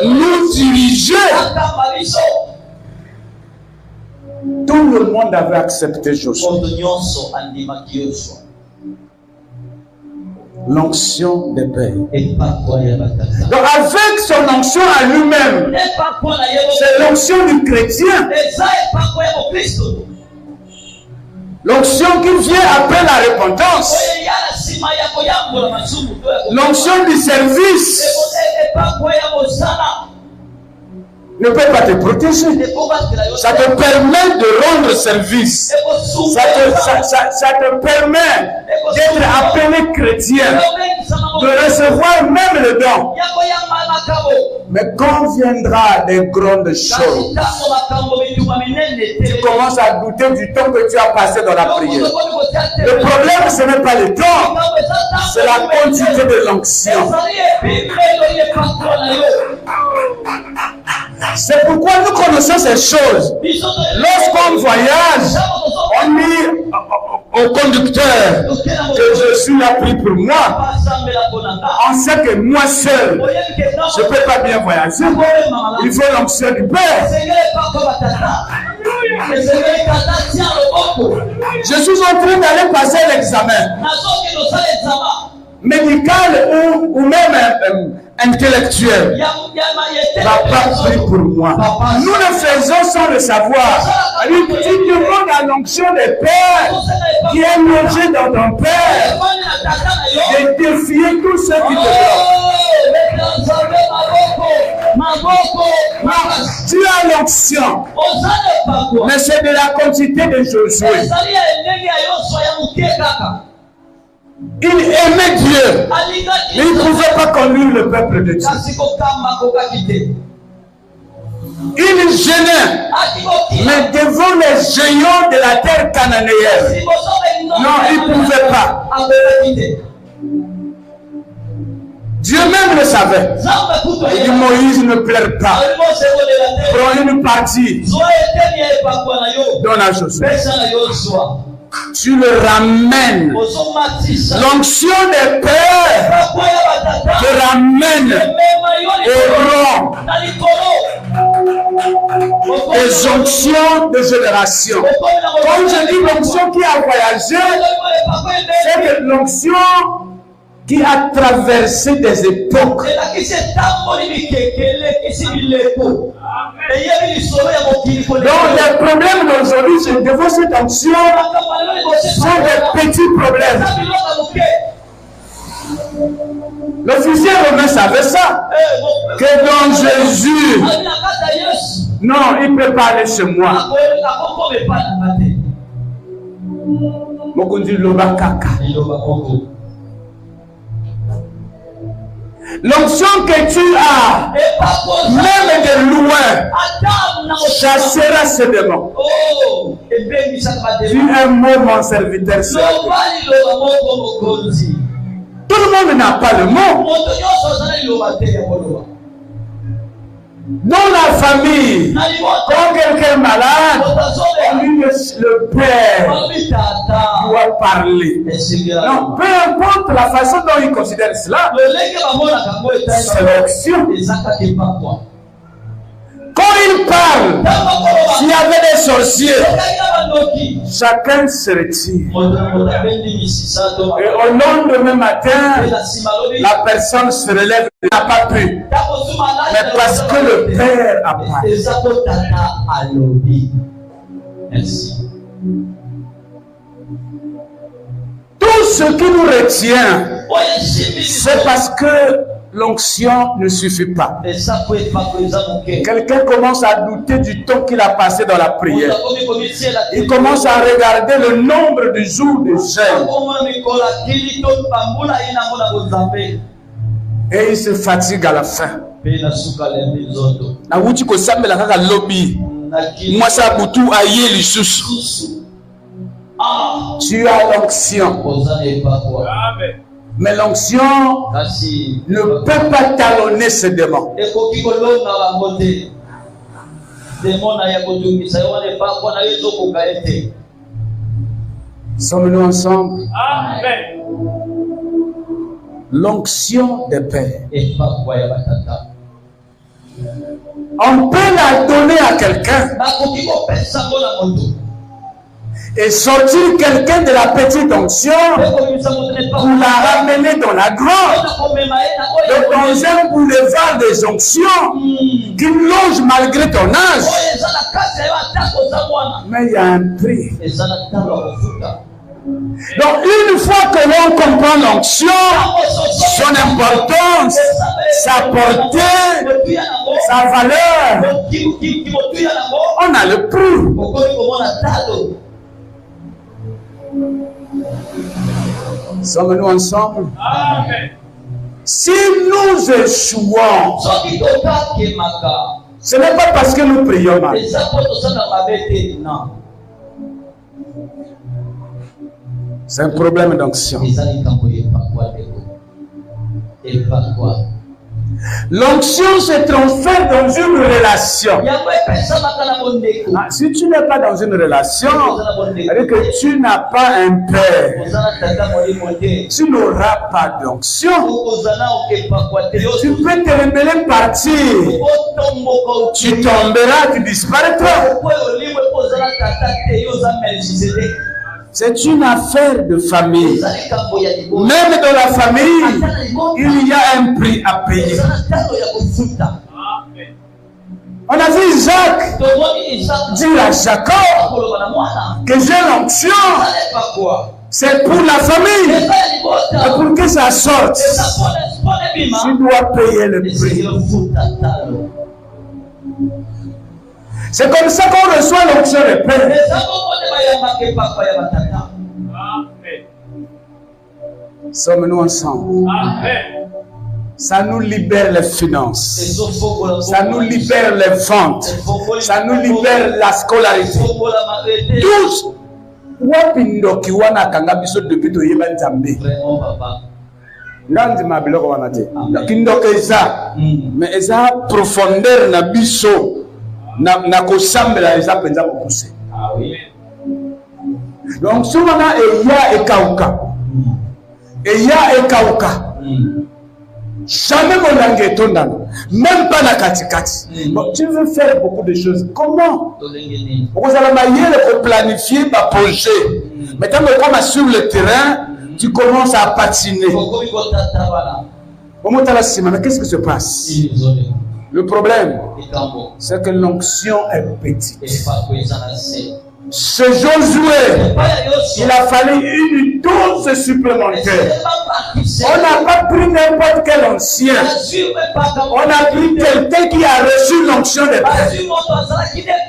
[SPEAKER 2] nous diriger. Tout le monde avait accepté Josué. L'onction des pères. Donc avec son onction à lui-même, c'est l'onction du chrétien. L'onction qui vient après la repentance. L'onction du service ne peut pas te protéger. Ça te permet de rendre service. Ça te permet d'être appelé chrétien, de recevoir même le don. Mais quand viendra des grandes choses, tu commences à douter du temps que tu as passé dans la prière. Le problème, ce n'est pas le temps, c'est la quantité de l'onction. C'est pourquoi nous connaissons ces choses. Lorsqu'on voyage, on dit au conducteur que je suis là pris pour moi. On sait que moi seul, je ne peux pas bien voyager. Il faut l'onction du Père. Je suis en train d'aller passer l'examen. Mais amical ou même intellectuel va pas prier pour moi. Nous le faisons sans le savoir. Tu demandes à l'onction des pères qui est logé dans ton père de défier tous ceux qui te bloquent. Tu as l'onction, mais c'est de la quantité de Josué. Il aimait Dieu, mais il ne pouvait pas conduire le peuple de Dieu. Il gênait, mais devant les géants de la terre cananéenne, non, il ne pouvait pas. Dieu même le savait. Il dit Moïse ne pleure pas. Prends une partie. Donne à Josué. Tu le ramènes. L'onction des pères te ramène au rang des onctions de génération. Quand je dis l'onction qui a voyagé, c'est l'onction qui a traversé des époques. Donc les problèmes d'aujourd'hui, c'est devant cette onction, sont des petits problèmes. L'officier romain savait ça, que dans Jésus, non, il ne peut pas aller chez moi. Mokundi loba kaka. L'onction que tu as, même de loin, chassera ce démon. Tu es mot, mon serviteur. Tout le monde n'a pas le mot. Dans la famille, quand quelqu'un est malade, le père doit parler. Non, peu importe la façon dont il considère cela, c'est l'action. Quand il parle, s'il y avait des sorciers, chacun se retire. Et au lendemain matin, la personne se relève. Il n'a pas pu. Mais parce que le Père a parlé.
[SPEAKER 1] Merci.
[SPEAKER 2] Tout ce qui nous retient, c'est parce que l'onction ne suffit pas. Quelqu'un commence à douter du temps qu'il a passé dans la prière. Il commence à regarder le nombre de jours de jeûne. Et il se fatigue à la fin. Tu as l'onction. Mais l'onction ne peut pas talonner ce démon. Sommes-nous ensemble?
[SPEAKER 4] Amen.
[SPEAKER 2] L'onction des pères. On peut la donner à quelqu'un et sortir quelqu'un de la petite onction pour la ramener dans la grande. Donc dans un boulevard des onctions qui longe malgré ton âge. Mais il y a un prix. Donc une fois que l'on comprend l'onction, son importance, sa portée, sa valeur, on a le prix. Sommes-nous ensemble?
[SPEAKER 4] Amen.
[SPEAKER 2] Si nous échouons, ce n'est pas parce que nous prions mal. C'est un problème d'onction. L'onction se transfère dans une relation. Ah, si tu n'es pas dans une relation, c'est-à-dire que tu n'as pas un père, tu n'auras pas d'onction. Tu peux te rebeller partir, tu tomberas, tu disparaîtras. C'est une affaire de famille. Même dans la famille, il y a un prix à payer. On a vu Isaac dire à Jacob que j'ai l'onction. C'est pour la famille. Et pour que ça sorte, tu dois payer le prix. C'est comme ça qu'on reçoit l'onction de Père. Sommes-nous ensemble? Ça nous libère les finances. Ça nous libère les ventes. Ça nous libère la scolarité. Tous. Wapindoki wana kanga biso depuis to yeba nzambe. Nandi mabiloko wana te. Kindoki eza. Mais eza profondeur na biso. Na kosambela eza penza kokuse. Donc souvent eya ekauka. Eya ekauka. Jamais mon langue tondana. Même pas la katikati. Bon, tu veux faire beaucoup de choses. Comment? Vous allez planifier ma projet. Maintenant, comme sur le terrain, tu commences à patiner. Mais qu'est-ce qui se passe? Le problème, c'est que l'onction est petite. Ce Josué, il a fallu une dose supplémentaire. On n'a pas pris n'importe quel ancien. On a pris quelqu'un qui a reçu l'onction de Père.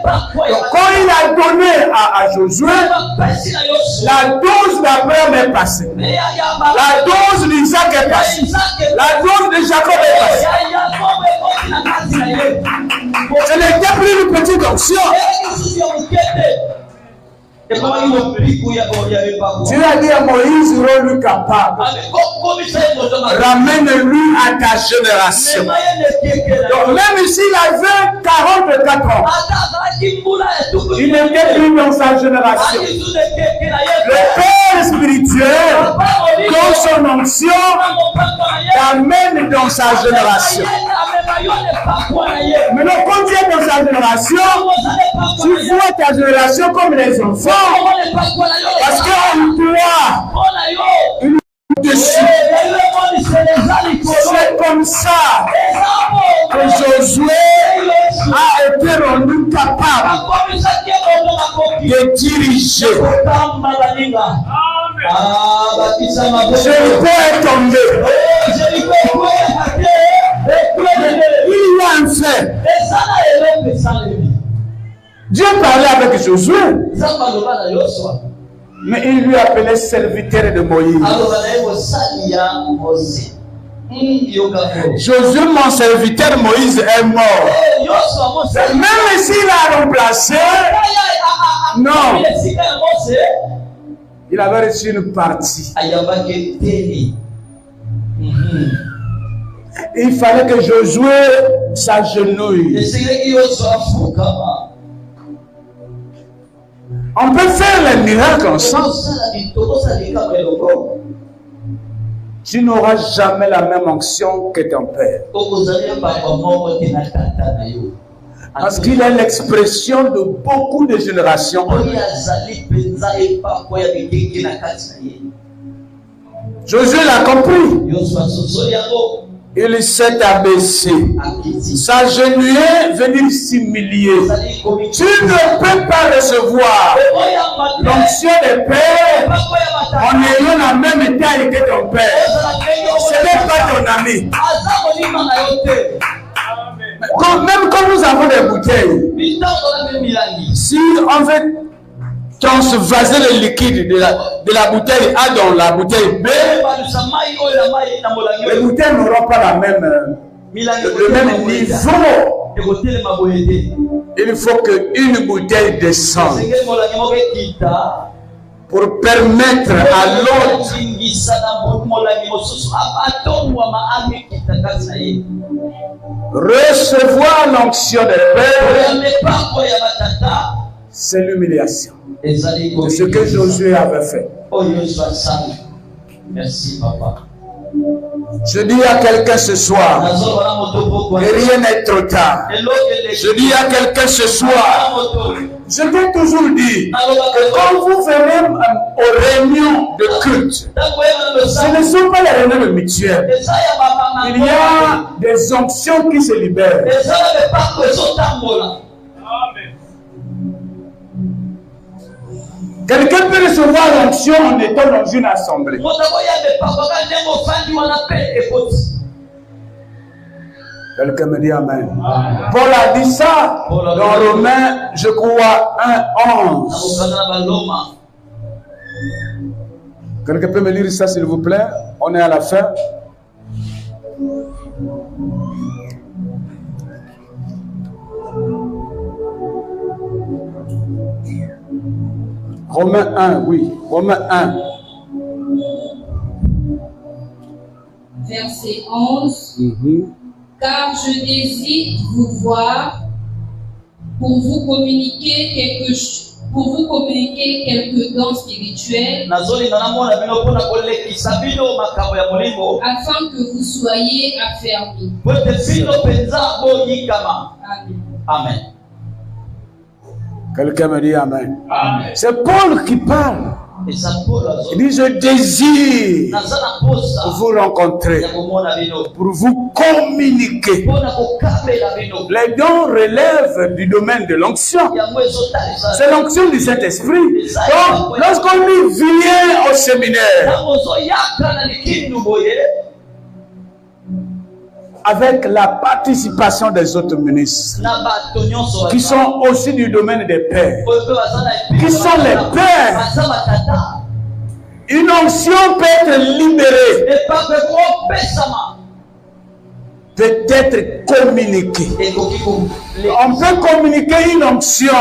[SPEAKER 2] Donc, quand il a donné à Josué, la dose d'Abraham est passée. La dose d'Isaac est passée. La dose de Jacob est passée. Ce n'était plus une petite onction. Dieu a dit à Moïse, rends-le capable. Ramène-lui à ta génération. Donc même s'il avait 44 ans, il n'était plus dans sa génération. Le Père spirituel, dans son onction, l'amène dans sa génération. Maintenant, quand tu es dans sa génération, tu vois ta génération comme les enfants. Parce qu'on doit une dessus. C'est comme ça que Josué a été rendu capable de diriger. Jéricho est tombé. Il y a un fait. Dieu parlait avec Josué, mais il lui appelait serviteur de Moïse. Josué, mon serviteur Moïse, est mort. Même s'il a remplacé, non, il avait reçu une partie. Il fallait que Josué s'agenouille. On peut faire les miracles ensemble. Tu n'auras jamais la même onction que ton père. Parce qu'il est l'expression de beaucoup de générations. Josué l'a compris. Il s'est abaissé. S'agenouiller veut dire s'humilier. Tu ne peux pas recevoir l'onction de Père en ayant la même taille que ton Père. Ce n'est pas ton ami. Même quand nous avons des bouteilles, si on veut transvaser le liquide de la bouteille A dans la bouteille B, les bouteilles n'auront pas le même niveau. Il faut qu'une bouteille descende pour permettre à l'autre recevoir l'onction de Père. C'est l'humiliation. C'est ce que Josué avait fait.
[SPEAKER 1] Merci, papa.
[SPEAKER 2] Je dis à quelqu'un ce soir, que rien n'est trop tard. Je dis à quelqu'un ce soir, Je t'ai toujours dit que quand vous venez aux réunions de culte, ce ne sont pas les réunions mutuelles. Il y a des onctions qui se libèrent. Quelqu'un peut recevoir l'onction en étant dans une assemblée. Quelqu'un me dit Amen. Paul a dit ça dans Romains, je crois, 1:11. Quelqu'un peut me lire ça, s'il vous plaît? On est à la fin. Romains 1, oui. Romains 1.
[SPEAKER 3] Verset 11. Car je désire vous voir pour vous communiquer quelques dons spirituels, afin que vous soyez affermis. Amen.
[SPEAKER 1] Amen.
[SPEAKER 2] Quelqu'un me dit Amen.
[SPEAKER 1] Amen.
[SPEAKER 2] C'est Paul qui parle. Il dit, je désire vous rencontrer, pour vous communiquer. Les dons relèvent du domaine de l'onction. C'est l'onction du Saint-Esprit. Donc, lorsqu'on dit viens au séminaire, avec la participation des autres ministres, qui sont aussi du domaine des pères, qui sont les pères, une onction peut être libérée, peut être communiquée. On peut communiquer une onction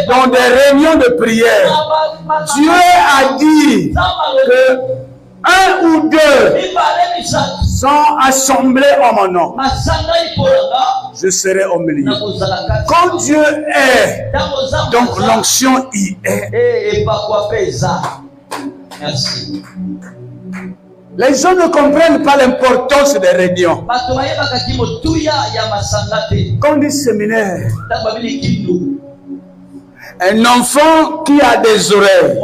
[SPEAKER 2] dans des réunions de prière. Dieu a dit que un ou deux sont assemblés en mon nom, je serai au milieu. Quand Dieu est, donc l'onction y est.
[SPEAKER 1] Merci.
[SPEAKER 2] Les gens ne comprennent pas l'importance des réunions. Quand on dit séminaire, un enfant qui a des oreilles,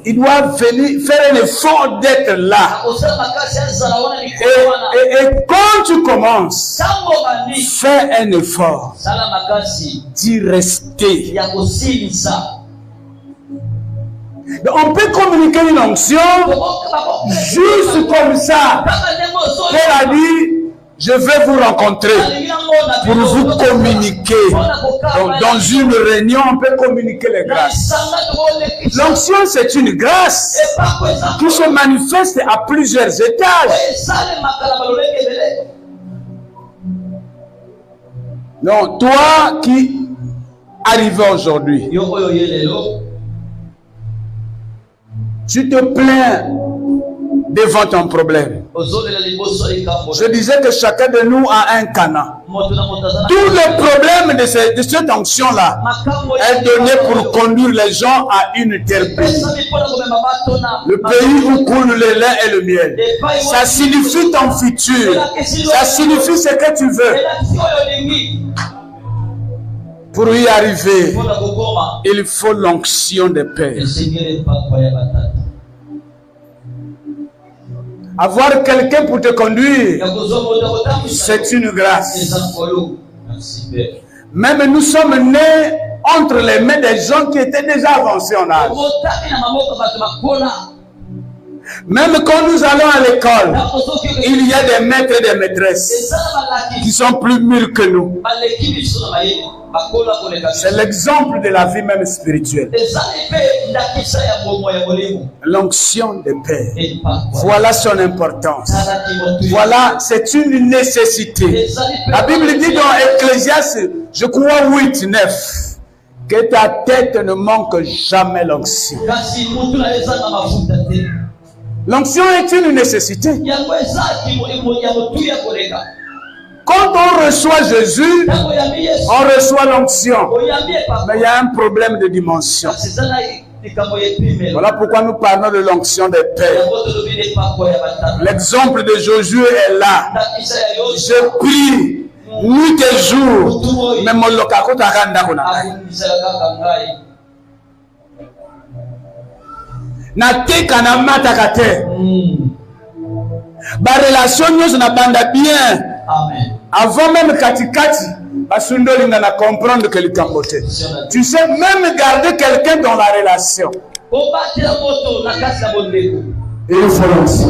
[SPEAKER 2] il doit venir faire un effort d'être là. Et quand tu commences, fais un effort d'y rester. Donc on peut communiquer une onction juste comme ça. Paul a dit, je vais vous rencontrer pour vous communiquer. Donc, dans une réunion, on peut communiquer les grâces. L'onction, c'est une grâce qui se manifeste à plusieurs étages. Donc, toi qui arrives aujourd'hui, tu te plains devant ton problème. Je disais que chacun de nous a un canon. Tout le problème de cette onction-là est donné pour conduire les gens à une terre pays. Le pays où coule le lait et le miel. Ça signifie ton futur. Ça signifie ce que tu veux. Pour y arriver, il faut l'onction des pères. Avoir quelqu'un pour te conduire, c'est une grâce. Même nous sommes nés entre les mains des gens qui étaient déjà avancés en âge. Même quand nous allons à l'école, il y a des maîtres et des maîtresses qui sont plus mûrs que nous. C'est l'exemple de la vie même spirituelle. L'onction des pères. Voilà son importance. Voilà, c'est une nécessité. La Bible dit dans Ecclésiaste, je crois 8, 9, que ta tête ne manque jamais l'onction. L'onction est une nécessité. Quand on reçoit Jésus, on reçoit l'onction. Mais il y a un problème de dimension. Voilà pourquoi nous parlons de l'onction des pères. L'exemple de Josué est là. Je prie nuit et jours, même mon local, na te kana mataka te. Ba relation nous na banda bien.
[SPEAKER 1] Amen.
[SPEAKER 2] Avant même katikati, basundoli na comprendre que le cambote. Tu sais même garder quelqu'un dans la relation. Et il faut lancer.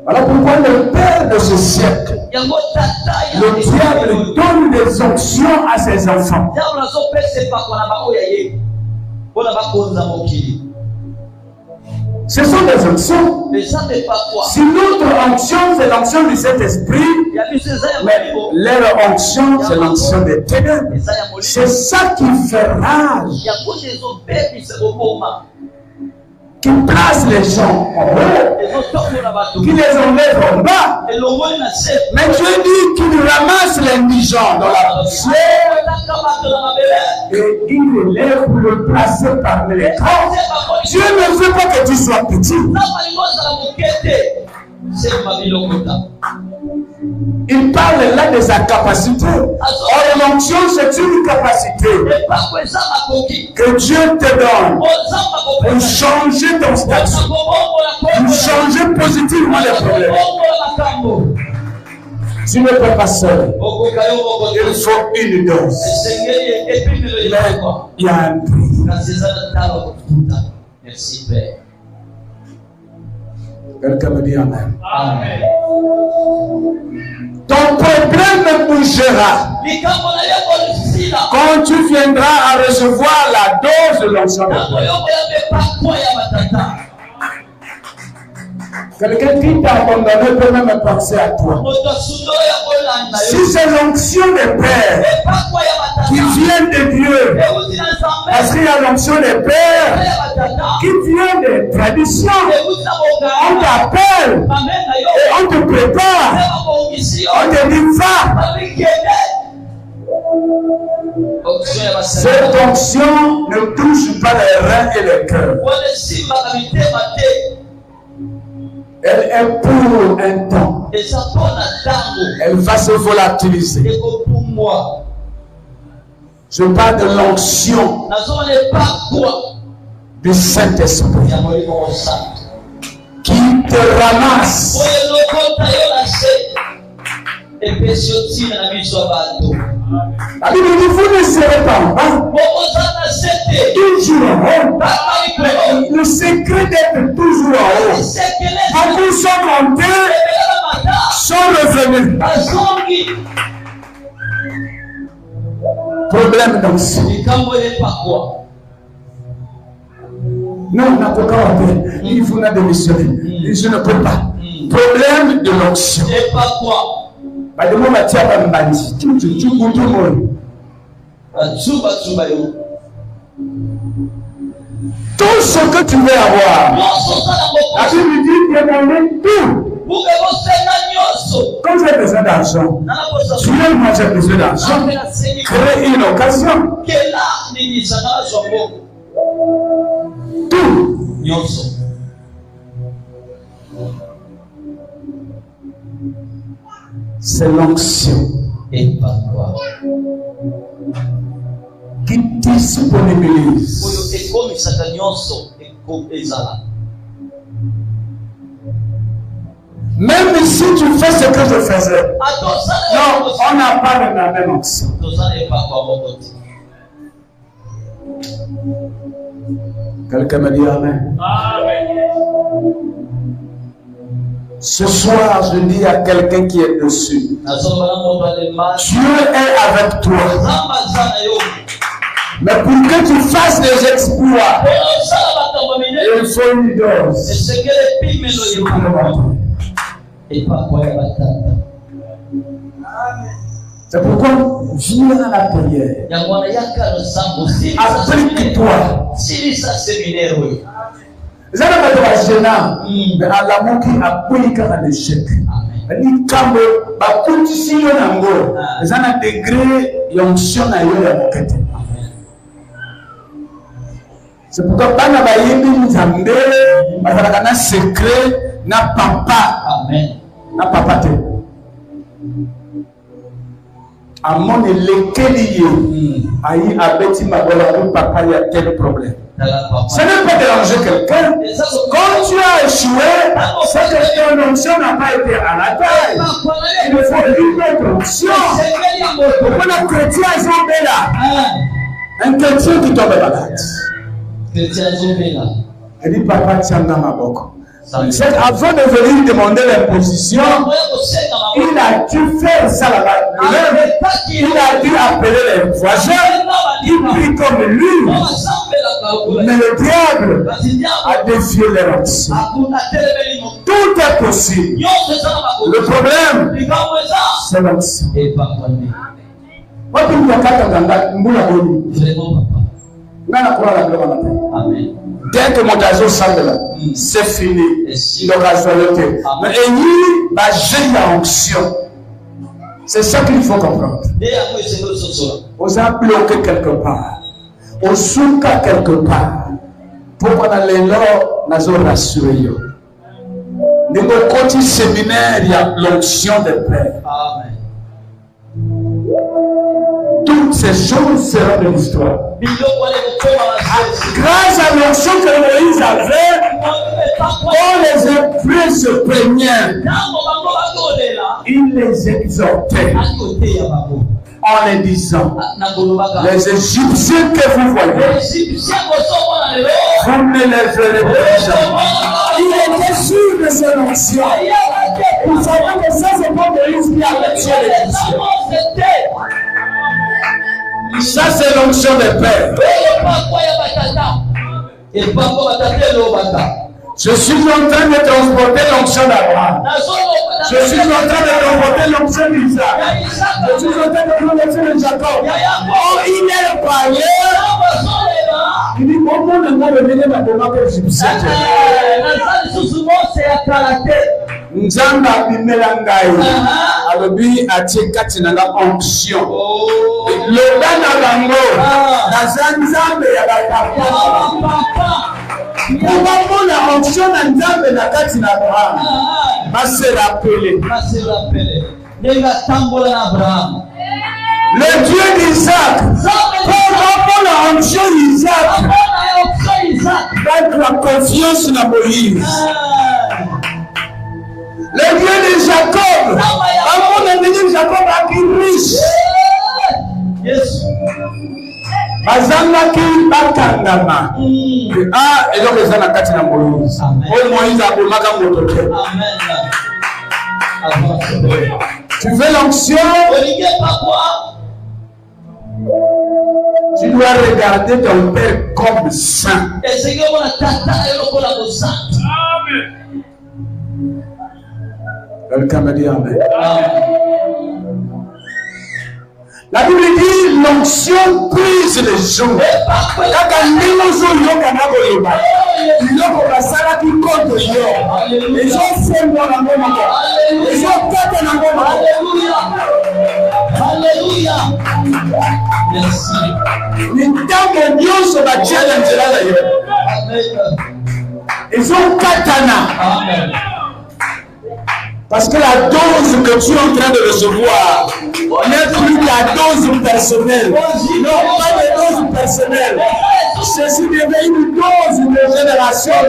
[SPEAKER 2] Voilà pourquoi le père de ce siècle, le diable donne des onctions à ses enfants. Ce sont des onctions. Si notre onction, c'est l'onction du Saint-Esprit, mais leur onction, c'est l'onction des ténèbres. C'est ça qui fait rage, qui place les gens en haut, qui les enlève en bas. Mais Dieu dit qu'il ramasse l'indigent dans la poussière et il l'élève pour le placer parmi les grands. Dieu ne veut pas que tu sois petit. Il parle là de sa capacité. Or, l'onction, c'est une capacité que Dieu te donne pour changer ton statut, pour changer positivement les problèmes. Tu ne peux pas seul. Il faut une dose. Mais il y a un prix.
[SPEAKER 1] Merci, Père.
[SPEAKER 2] Quelqu'un me dit Amen.
[SPEAKER 1] Amen.
[SPEAKER 2] Ton problème bougera quand tu viendras à recevoir la dose de l'onction. Quelqu'un qui t'a abandonné peut même penser à toi. Si c'est l'onction des pères qui vient de Dieu, parce qu'il y a l'onction des pères qui vient des traditions, on t'appelle et on te prépare, on te dit va. Cette onction ne touche pas les reins et les cœurs. Elle est pour un temps. Elle va se volatiliser. Je parle de l'onction du Saint-Esprit qui te ramasse. La Bible dit vous ne serez pas en bas, toujours en haut. Le secret d'être toujours en haut. Beaucoup sont montés, sont revenus. Problème d'onction. Non, n'a pas qu'à il faut la démissionner. Je ne peux pas. Problème de l'onction. Tout ce que tu veux avoir, la Bible dit demander tout. Quand j'ai besoin d'argent, tu veux moi j'ai besoin d'argent, crée une occasion. Tout. C'est l'onction qui disponibilise. Même si tu fais ce que je faisais, non, on n'a pas la même onction. Quelqu'un me dit Amen. Amen. Ce soir, je dis à quelqu'un qui est dessus, Dieu est avec toi. Mais pour que tu fasses des exploits, il faut une dose. C'est pourquoi viens à la prière. Applique-toi. Zana ba jena mais alamu ki akulika na l'échec. Ni kambo ba kutisi yo nango. Zana degré yonction na yo ya mokete. C'est pourquoi bana ba yembi nzambe bazalaka na secret na papa. Amen. Na papa te. À mon électrique, aïe, abeti ma bonne papa, il y a tel problème. Ça ne peut pas déranger quelqu'un. Quand tu as échoué, c'est que ton onction n'a pas été à la taille. Il faut une autre onction. Pourquoi le chrétien est là? Un chrétien qui tombe malade. Il dit, papa, tiens dans ma boca. Avant de venir demander l'imposition, il a dû faire ça là-bas. Il a dû appeler les voisins. Il prie comme lui. Mais le diable a défié les rangs. Tout est possible. Le problème, c'est l'action.
[SPEAKER 1] Amen.
[SPEAKER 2] Dès que mon oiseau semble là, c'est fini. L'occasionalité. Mais il va gérer la onction. C'est ça qu'il faut comprendre. On a bloqué quelque part. On souka quelque part. Pourquoi dans les lois, nous avons rassuré. Dans le côté séminaire, il y a l'onction des pères.
[SPEAKER 1] Amen.
[SPEAKER 2] Toutes ces choses seront de l'histoire. Grâce à l'onction que Moïse avait, quand les Hébreux se plaignaient, il les exhortait en les disant, les Égyptiens que vous voyez, vous ne les verrez pas. Il était sûr de son onction. Il savait que ça, c'est pas Moïse qui avait tué les Égyptiens. Ça, c'est l'onction des pères. Je suis en train de transporter l'onction d'Abraham. Je suis en train de transporter l'onction d'Isaac. Je suis en train de transporter l'onction de Jacob. Oh, il est le païen. Il dit, comment ne m'a revenir ma demande égyptienne? Nzamba bimela ngai alobi atie kati na nga onction loba na bango naza nzambe ya bapapa komona onction na nzambe na kati na Abraham base rappele le Dieu d'Isaac komona onction d'Isaac avec la confiance na Moïse. Le Dieu de Jacob, à mon ennemi Jacob a qui riche. Bazanga qui bakangama. Ah, et donc les gens n'ont pas Moïse. Moïse a pour maga motoke. Tu veux l'onction? Tu dois regarder ton père comme saint. Quelqu'un me dit amen. La Bible dit l'onction brise les jours. Alléluia. Merci. Ils ont katana. Amen. Parce que la dose que tu es en train de recevoir n'est plus la dose personnelle. Non, pas de dose personnelle. Ceci devient une dose de génération.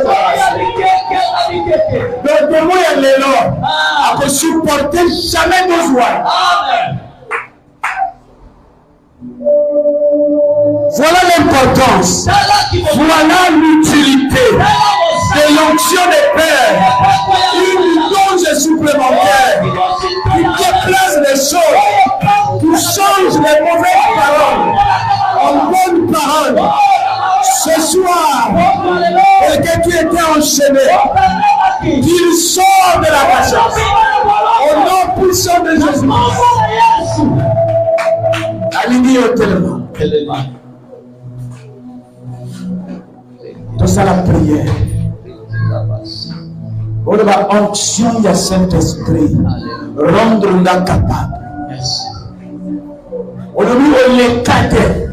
[SPEAKER 2] Le démon est l'élan. À ne supporter jamais nos joies. Voilà l'importance. Voilà l'utilité de l'onction des pères. Une dose supplémentaire qui déplace les choses, qui change les mauvaises paroles en bonnes paroles. Ce soir, et que tu étais enchaîné, qu'il sort de la patience. Au nom puissant de Jésus. Aligné au tellement. Tout ça la prière. On va onction du Saint-Esprit. Rendre nous capable. On les cadets.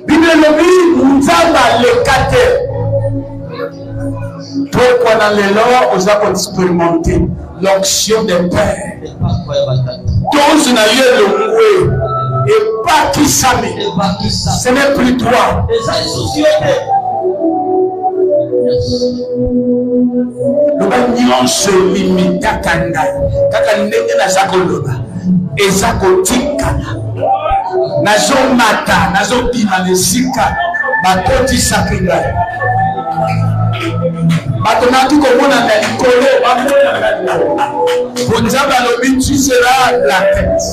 [SPEAKER 2] Bible nous dit nous avons les cadets. Pour quoi dans les lois, on a expérimenté l'onction des pères. Tous n'a eu le moué. Et pas qui s'amène. Ce n'est plus toi. Nous avons se limiter à Kanda. Kaka ndenge na zakoloba. Ezakotika. Nazo mata, nazo bima nesika. Bakoti sakinga. Batonaki komona na likolo, bamona na Bonzaba lobi, tu seras la tête.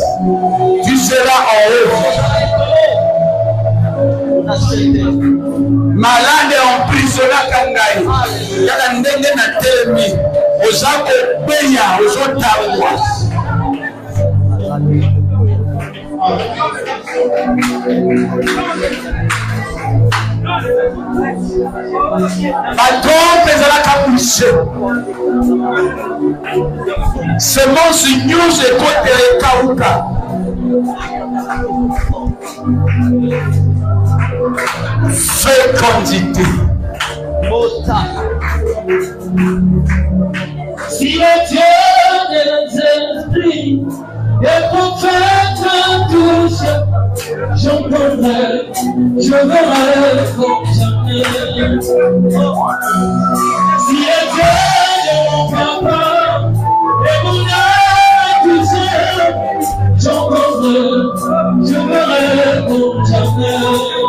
[SPEAKER 2] Tu seras en haut. Malade emprisonné kangai. Kaka ndenge na telemi. Ozako beya, ozotawa. Batrompe ezalaka pousse. Semence news ekote ekauka. Fécondité.
[SPEAKER 4] Si le Dieu de l'esprit est prophète tous, j'entendrai, je verrai comme jamais. Si le Dieu de mon papa est mon accusé, j'entendrai, je verrai comme jamais.